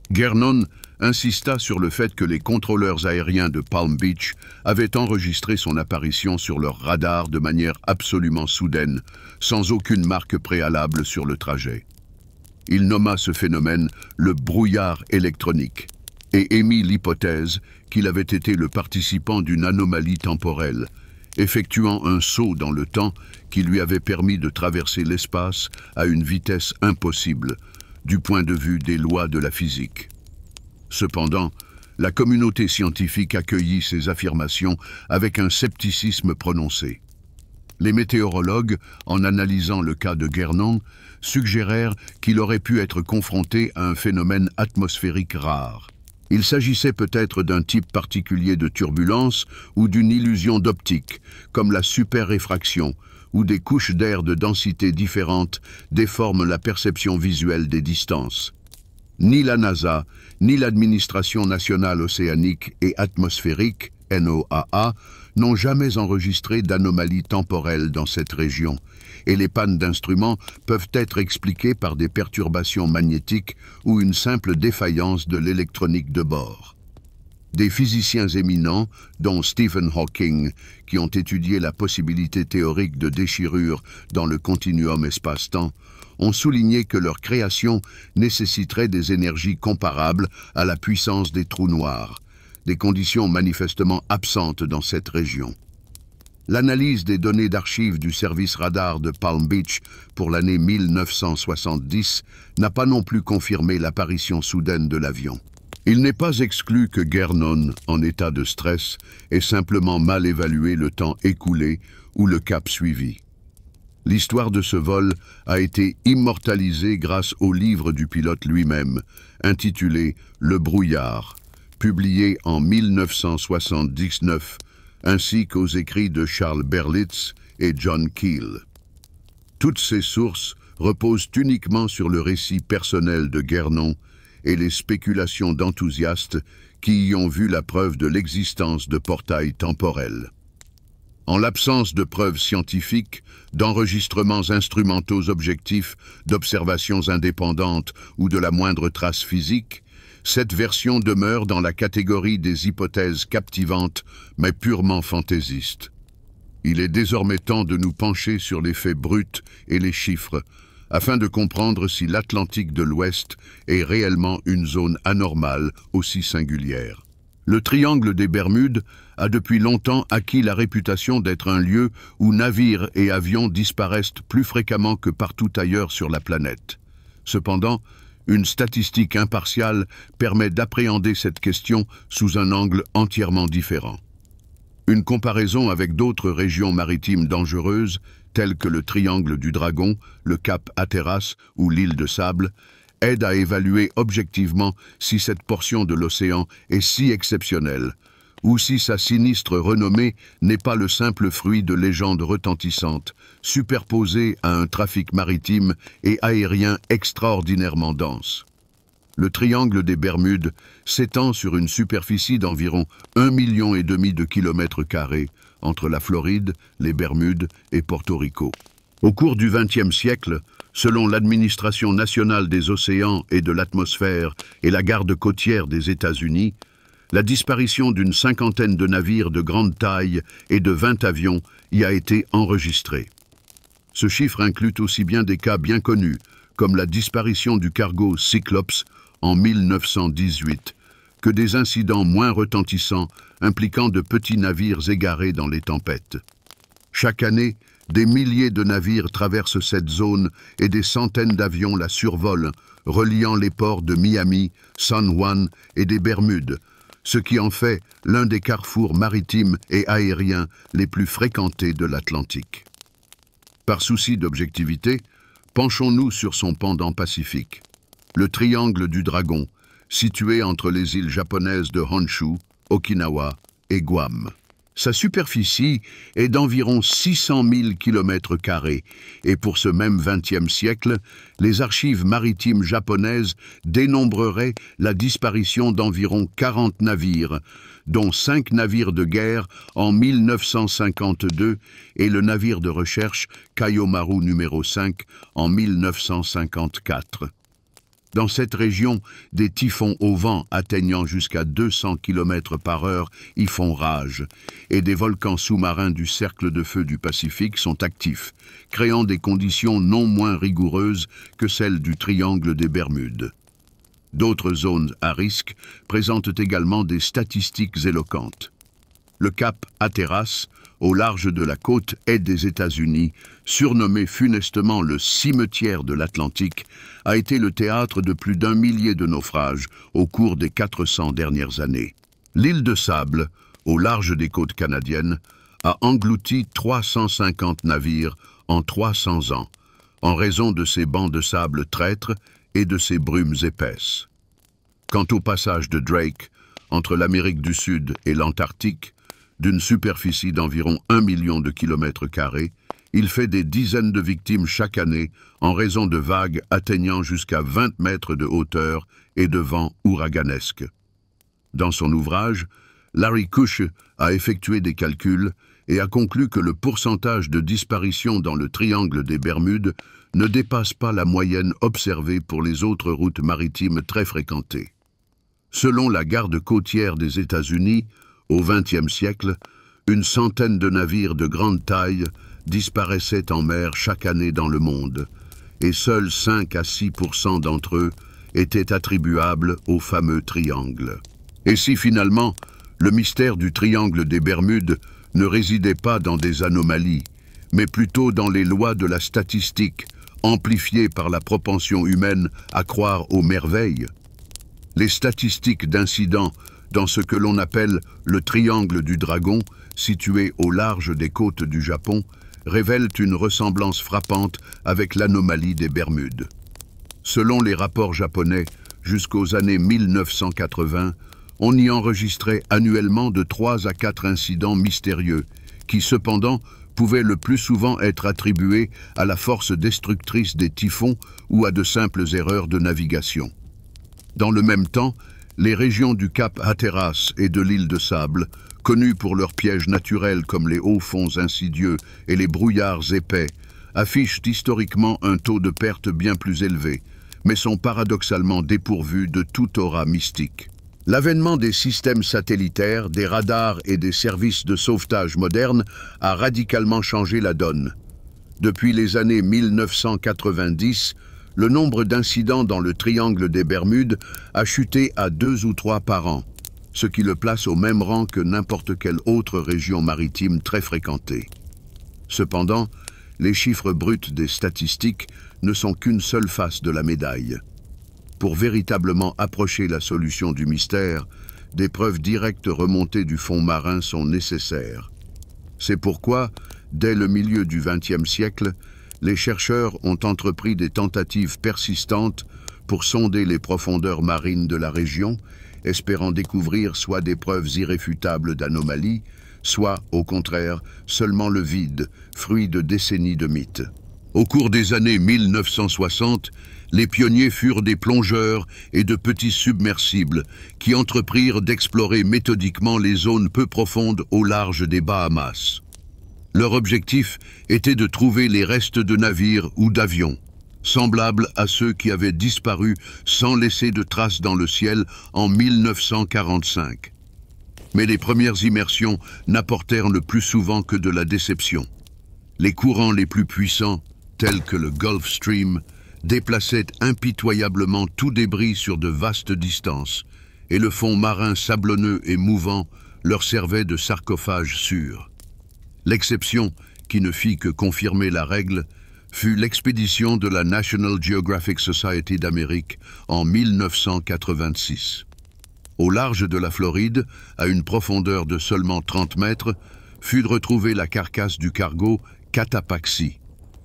Gernon insista sur le fait que les contrôleurs aériens de Palm Beach avaient enregistré son apparition sur leur radar de manière absolument soudaine, sans aucune marque préalable sur le trajet. Il nomma ce phénomène le brouillard électronique et émit l'hypothèse qu'il avait été le participant d'une anomalie temporelle, effectuant un saut dans le temps qui lui avait permis de traverser l'espace à une vitesse impossible, du point de vue des lois de la physique. Cependant, La communauté scientifique accueillit ces affirmations avec un scepticisme prononcé. Les météorologues, en analysant le cas de Guernon, suggérèrent qu'il aurait pu être confronté à un phénomène atmosphérique rare. Il s'agissait peut-être d'un type particulier de turbulence ou d'une illusion d'optique, comme la superréfraction, où des couches d'air de densité différentes déforment la perception visuelle des distances. Ni la NASA, ni l'Administration nationale océanique et atmosphérique, NOAA, n'ont jamais enregistré d'anomalies temporelles dans cette région, et les pannes d'instruments peuvent être expliquées par des perturbations magnétiques ou une simple défaillance de l'électronique de bord. Des physiciens éminents, dont Stephen Hawking, qui ont étudié la possibilité théorique de déchirure dans le continuum espace-temps, ont souligné que leur création nécessiterait des énergies comparables à la puissance des trous noirs, des conditions manifestement absentes dans cette région. L'analyse des données d'archives du service radar de Palm Beach pour l'année 1970 n'a pas non plus confirmé l'apparition soudaine de l'avion. Il n'est pas exclu que Guernon, en état de stress, ait simplement mal évalué le temps écoulé ou le cap suivi. L'histoire de ce vol a été immortalisée grâce au livre du pilote lui-même, intitulé « Le brouillard », publié en 1979, ainsi qu'aux écrits de Charles Berlitz et John Keel. Toutes ces sources reposent uniquement sur le récit personnel de Guernon et les spéculations d'enthousiastes qui y ont vu la preuve de l'existence de portails temporels. En l'absence de preuves scientifiques, d'enregistrements instrumentaux objectifs, d'observations indépendantes ou de la moindre trace physique, cette version demeure dans la catégorie des hypothèses captivantes, mais purement fantaisistes. Il est désormais temps de nous pencher sur les faits bruts et les chiffres, afin de comprendre si l'Atlantique de l'Ouest est réellement une zone anormale aussi singulière. Le triangle des Bermudes a depuis longtemps acquis la réputation d'être un lieu où navires et avions disparaissent plus fréquemment que partout ailleurs sur la planète. Cependant, une statistique impartiale permet d'appréhender cette question sous un angle entièrement différent. Une comparaison avec d'autres régions maritimes dangereuses, telles que le Triangle du Dragon, le Cap Hatteras ou l'île de Sable, aide à évaluer objectivement si cette portion de l'océan est si exceptionnelle, ou si sa sinistre renommée n'est pas le simple fruit de légendes retentissantes, superposées à un trafic maritime et aérien extraordinairement dense. Le triangle des Bermudes s'étend sur une superficie d'environ 1,5 million de kilomètres carrés entre la Floride, les Bermudes et Porto Rico. Au cours du XXe siècle, selon l'Administration nationale des océans et de l'atmosphère et la garde côtière des États-Unis, la disparition d'une cinquantaine de navires de grande taille et de 20 avions y a été enregistrée. Ce chiffre inclut aussi bien des cas bien connus, comme la disparition du cargo Cyclops en 1918, que des incidents moins retentissants impliquant de petits navires égarés dans les tempêtes. Chaque année, des milliers de navires traversent cette zone et des centaines d'avions la survolent, reliant les ports de Miami, San Juan et des Bermudes, ce qui en fait l'un des carrefours maritimes et aériens les plus fréquentés de l'Atlantique. Par souci d'objectivité, penchons-nous sur son pendant pacifique, le Triangle du Dragon, situé entre les îles japonaises de Honshu, Okinawa et Guam. Sa superficie est d'environ 600 000 km² et pour ce même XXe siècle, les archives maritimes japonaises dénombreraient la disparition d'environ 40 navires, dont 5 navires de guerre en 1952 et le navire de recherche Kaiomaru numéro 5 en 1954. Dans cette région, des typhons au vent atteignant jusqu'à 200 km/h y font rage, et des volcans sous-marins du cercle de feu du Pacifique sont actifs, créant des conditions non moins rigoureuses que celles du triangle des Bermudes. D'autres zones à risque présentent également des statistiques éloquentes. Le cap Hatteras, au large de la côte est des États-Unis, surnommé funestement le cimetière de l'Atlantique, a été le théâtre de plus d'1 millier de naufrages au cours des 400 dernières années. L'île de Sable, au large des côtes canadiennes, a englouti 350 navires en 300 ans, en raison de ses bancs de sable traîtres et de ses brumes épaisses. Quant au passage de Drake, entre l'Amérique du Sud et l'Antarctique, d'une superficie d'environ 1 million de kilomètres carrés, il fait des dizaines de victimes chaque année en raison de vagues atteignant jusqu'à 20 mètres de hauteur et de vents ouraganesques. Dans son ouvrage, Larry Kusch a effectué des calculs et a conclu que le pourcentage de disparition dans le triangle des Bermudes ne dépasse pas la moyenne observée pour les autres routes maritimes très fréquentées. Selon la garde côtière des États-Unis, au XXe siècle, une centaine de navires de grande taille disparaissaient en mer chaque année dans le monde, et seuls 5 à 6% d'entre eux étaient attribuables au fameux triangle. Et si finalement, le mystère du triangle des Bermudes ne résidait pas dans des anomalies, mais plutôt dans les lois de la statistique, amplifiées par la propension humaine à croire aux merveilles? Les statistiques d'incidents dans ce que l'on appelle le triangle du dragon, situé au large des côtes du Japon, révèlent une ressemblance frappante avec l'anomalie des Bermudes. Selon les rapports japonais, jusqu'aux années 1980, on y enregistrait annuellement de 3 à 4 incidents mystérieux, qui cependant pouvaient le plus souvent être attribués à la force destructrice des typhons ou à de simples erreurs de navigation. Dans le même temps, les régions du cap Hatteras et de l'île de Sable, connues pour leurs pièges naturels comme les hauts fonds insidieux et les brouillards épais, affichent historiquement un taux de perte bien plus élevé, mais sont paradoxalement dépourvues de toute aura mystique. L'avènement des systèmes satellitaires, des radars et des services de sauvetage modernes a radicalement changé la donne. Depuis les années 1990, le nombre d'incidents dans le triangle des Bermudes a chuté à 2 ou 3 par an, ce qui le place au même rang que n'importe quelle autre région maritime très fréquentée. Cependant, les chiffres bruts des statistiques ne sont qu'une seule face de la médaille. Pour véritablement approcher la solution du mystère, des preuves directes remontées du fond marin sont nécessaires. C'est pourquoi, dès le milieu du XXe siècle, les chercheurs ont entrepris des tentatives persistantes pour sonder les profondeurs marines de la région, espérant découvrir soit des preuves irréfutables d'anomalies, soit, au contraire, seulement le vide, fruit de décennies de mythes. Au cours des années 1960, les pionniers furent des plongeurs et de petits submersibles qui entreprirent d'explorer méthodiquement les zones peu profondes au large des Bahamas. Leur objectif était de trouver les restes de navires ou d'avions, semblables à ceux qui avaient disparu sans laisser de traces dans le ciel en 1945. Mais les premières immersions n'apportèrent le plus souvent que de la déception. Les courants les plus puissants, tels que le Gulf Stream, déplaçaient impitoyablement tout débris sur de vastes distances, et le fond marin sablonneux et mouvant leur servait de sarcophage sûr. L'exception, qui ne fit que confirmer la règle, fut l'expédition de la National Geographic Society d'Amérique en 1986. Au large de la Floride, à une profondeur de seulement 30 mètres, fut retrouvée la carcasse du cargo Cotopaxi,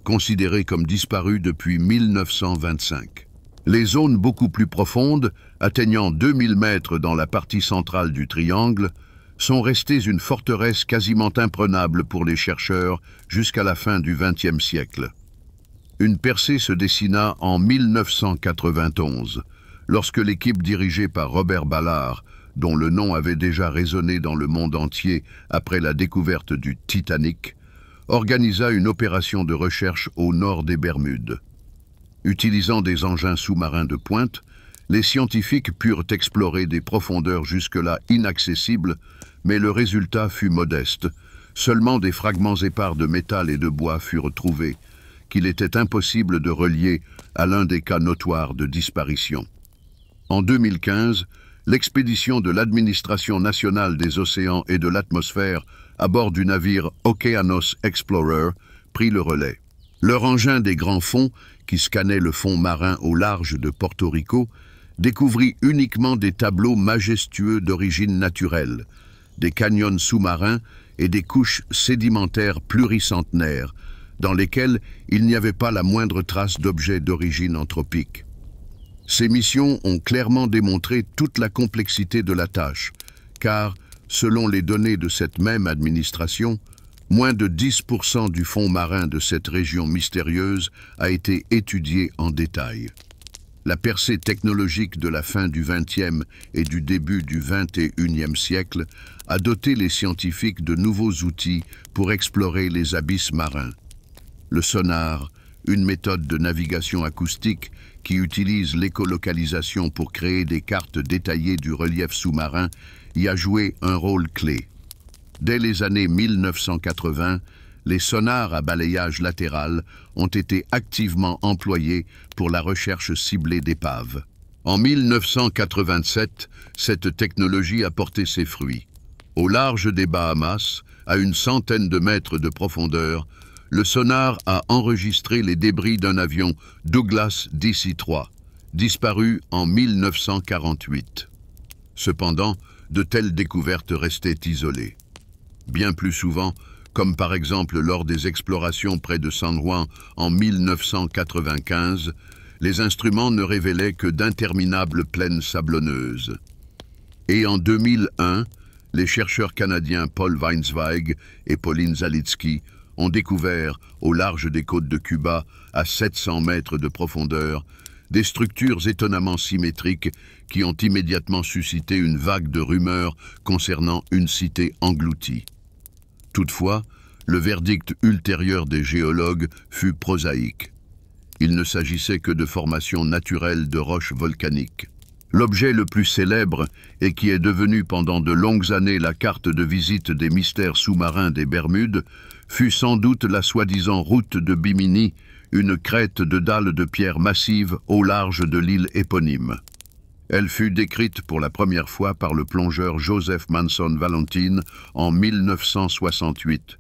considéré comme disparu depuis 1925. Les zones beaucoup plus profondes, atteignant 2000 mètres dans la partie centrale du triangle, sont restées une forteresse quasiment imprenable pour les chercheurs jusqu'à la fin du XXe siècle. Une percée se dessina en 1991, lorsque l'équipe dirigée par Robert Ballard, dont le nom avait déjà résonné dans le monde entier après la découverte du Titanic, organisa une opération de recherche au nord des Bermudes. Utilisant des engins sous-marins de pointe, les scientifiques purent explorer des profondeurs jusque-là inaccessibles, mais le résultat fut modeste. Seulement des fragments épars de métal et de bois furent trouvés, qu'il était impossible de relier à l'un des cas notoires de disparition. En 2015, l'expédition de l'Administration nationale des océans et de l'atmosphère à bord du navire Okeanos Explorer prit le relais. Leur engin des grands fonds, qui scannait le fond marin au large de Porto Rico, découvrit uniquement des tableaux majestueux d'origine naturelle, des canyons sous-marins et des couches sédimentaires pluricentenaires, dans lesquelles il n'y avait pas la moindre trace d'objets d'origine anthropique. Ces missions ont clairement démontré toute la complexité de la tâche, car, selon les données de cette même administration, moins de 10% du fond marin de cette région mystérieuse a été étudié en détail. La percée technologique de la fin du XXe et du début du XXIe siècle a doté les scientifiques de nouveaux outils pour explorer les abysses marins. Le sonar, une méthode de navigation acoustique qui utilise l'écolocalisation pour créer des cartes détaillées du relief sous-marin, y a joué un rôle clé. Dès les années 1980, les sonars à balayage latéral ont été activement employés pour la recherche ciblée d'épaves. En 1987, cette technologie a porté ses fruits. Au large des Bahamas, à une centaine de mètres de profondeur, le sonar a enregistré les débris d'un avion Douglas DC-3, disparu en 1948. Cependant, de telles découvertes restaient isolées. Bien plus souvent, comme par exemple lors des explorations près de San Juan en 1995, les instruments ne révélaient que d'interminables plaines sablonneuses. Et en 2001, les chercheurs canadiens Paul Weinzweig et Pauline Zalitzky ont découvert, au large des côtes de Cuba, à 700 mètres de profondeur, des structures étonnamment symétriques qui ont immédiatement suscité une vague de rumeurs concernant une cité engloutie. Toutefois, le verdict ultérieur des géologues fut prosaïque. Il ne s'agissait que de formations naturelles de roches volcaniques. L'objet le plus célèbre, et qui est devenu pendant de longues années la carte de visite des mystères sous-marins des Bermudes, fut sans doute la soi-disant route de Bimini, une crête de dalles de pierre massive au large de l'île éponyme. Elle fut décrite pour la première fois par le plongeur Joseph Manson Valentine en 1968,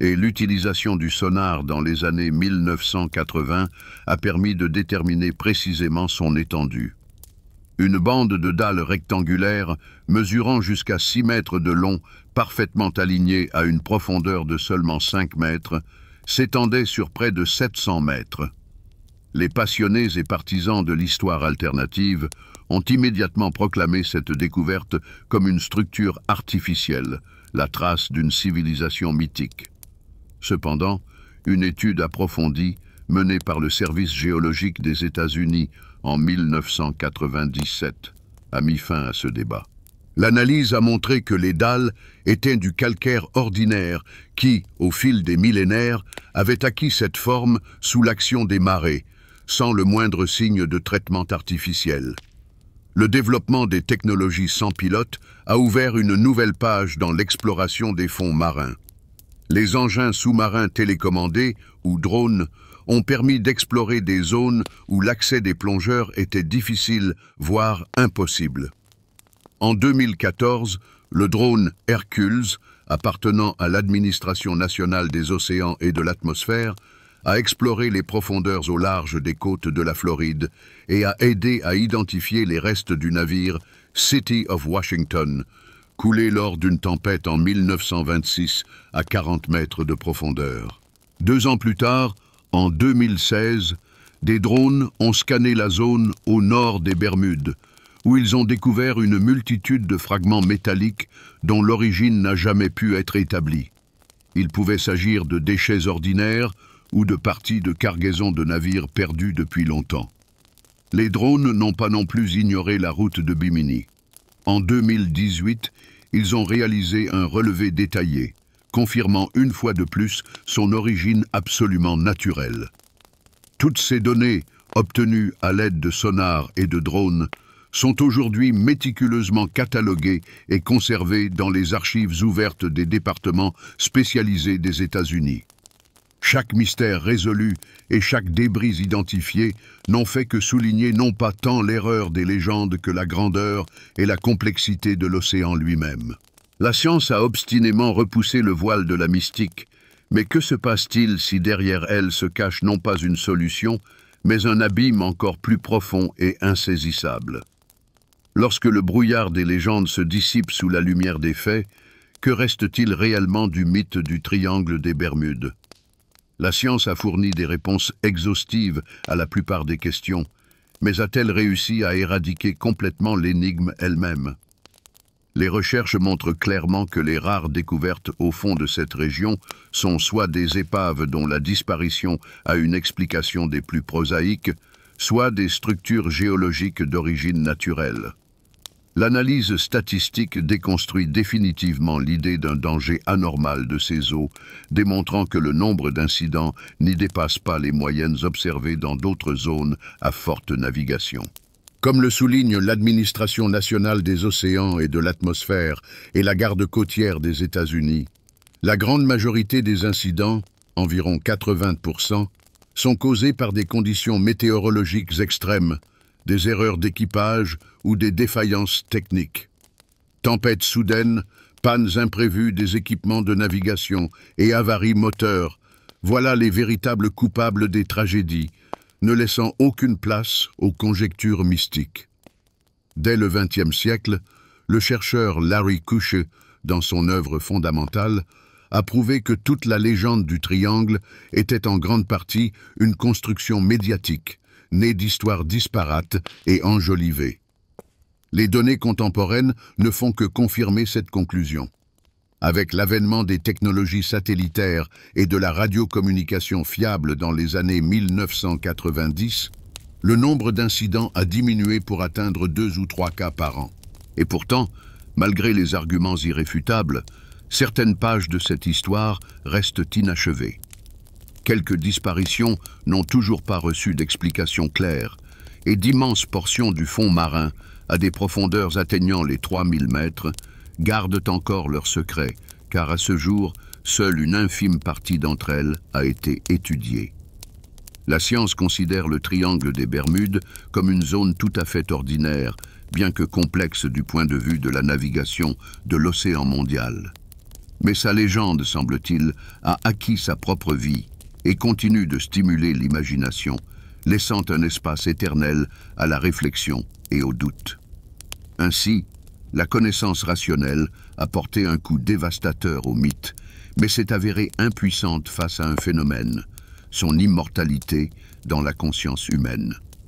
et l'utilisation du sonar dans les années 1980 a permis de déterminer précisément son étendue. Une bande de dalles rectangulaires mesurant jusqu'à 6 mètres de long, parfaitement alignée à une profondeur de seulement 5 mètres, s'étendait sur près de 700 mètres. Les passionnés et partisans de l'histoire alternative ont immédiatement proclamé cette découverte comme une structure artificielle, la trace d'une civilisation mythique. Cependant, une étude approfondie menée par le Service géologique des États-Unis en 1997 a mis fin à ce débat. L'analyse a montré que les dalles étaient du calcaire ordinaire qui, au fil des millénaires, avait acquis cette forme sous l'action des marées, sans le moindre signe de traitement artificiel. Le développement des technologies sans pilote a ouvert une nouvelle page dans l'exploration des fonds marins. Les engins sous-marins télécommandés, ou drones, ont permis d'explorer des zones où l'accès des plongeurs était difficile, voire impossible. En 2014, le drone Hercules, appartenant à l'Administration nationale des océans et de l'atmosphère, a exploré les profondeurs au large des côtes de la Floride et a aidé à identifier les restes du navire City of Washington, coulé lors d'une tempête en 1926 à 40 mètres de profondeur. 2 ans plus tard, en 2016, des drones ont scanné la zone au nord des Bermudes, où ils ont découvert une multitude de fragments métalliques dont l'origine n'a jamais pu être établie. Il pouvait s'agir de déchets ordinaires ou de parties de cargaison de navires perdus depuis longtemps. Les drones n'ont pas non plus ignoré la route de Bimini. En 2018, ils ont réalisé un relevé détaillé, confirmant une fois de plus son origine absolument naturelle. Toutes ces données, obtenues à l'aide de sonars et de drones, sont aujourd'hui méticuleusement cataloguées et conservées dans les archives ouvertes des départements spécialisés des États-Unis. Chaque mystère résolu et chaque débris identifié n'ont fait que souligner non pas tant l'erreur des légendes que la grandeur et la complexité de l'océan lui-même. La science a obstinément repoussé le voile de la mystique, mais que se passe-t-il si derrière elle se cache non pas une solution, mais un abîme encore plus profond et insaisissable? Lorsque le brouillard des légendes se dissipe sous la lumière des faits, que reste-t-il réellement du mythe du triangle des Bermudes? La science a fourni des réponses exhaustives à la plupart des questions, mais a-t-elle réussi à éradiquer complètement l'énigme elle-même? Les recherches montrent clairement que les rares découvertes au fond de cette région sont soit des épaves dont la disparition a une explication des plus prosaïques, soit des structures géologiques d'origine naturelle. L'analyse statistique déconstruit définitivement l'idée d'un danger anormal de ces eaux, démontrant que le nombre d'incidents n'y dépasse pas les moyennes observées dans d'autres zones à forte navigation. Comme le souligne l'Administration nationale des océans et de l'atmosphère et la garde côtière des États-Unis, la grande majorité des incidents, environ 80%, sont causés par des conditions météorologiques extrêmes, des erreurs d'équipage ou des défaillances techniques. Tempêtes soudaines, pannes imprévues des équipements de navigation et avaries moteurs, voilà les véritables coupables des tragédies, ne laissant aucune place aux conjectures mystiques. Dès le XXe siècle, le chercheur Larry Kuche, dans son œuvre fondamentale, a prouvé que toute la légende du triangle était en grande partie une construction médiatique, née d'histoires disparates et enjolivées. Les données contemporaines ne font que confirmer cette conclusion. Avec l'avènement des technologies satellitaires et de la radiocommunication fiable dans les années 1990, le nombre d'incidents a diminué pour atteindre 2 ou 3 cas par an. Et pourtant, malgré les arguments irréfutables, certaines pages de cette histoire restent inachevées. Quelques disparitions n'ont toujours pas reçu d'explication claire, et d'immenses portions du fond marin, à des profondeurs atteignant les 3000 mètres, gardent encore leur secret, car à ce jour, seule une infime partie d'entre elles a été étudiée. La science considère le triangle des Bermudes comme une zone tout à fait ordinaire, bien que complexe du point de vue de la navigation de l'océan mondial. Mais sa légende, semble-t-il, a acquis sa propre vie et continue de stimuler l'imagination, laissant un espace éternel à la réflexion et au doute. Ainsi, la connaissance rationnelle a porté un coup dévastateur au mythe, mais s'est avérée impuissante face à un phénomène, son immortalité dans la conscience humaine.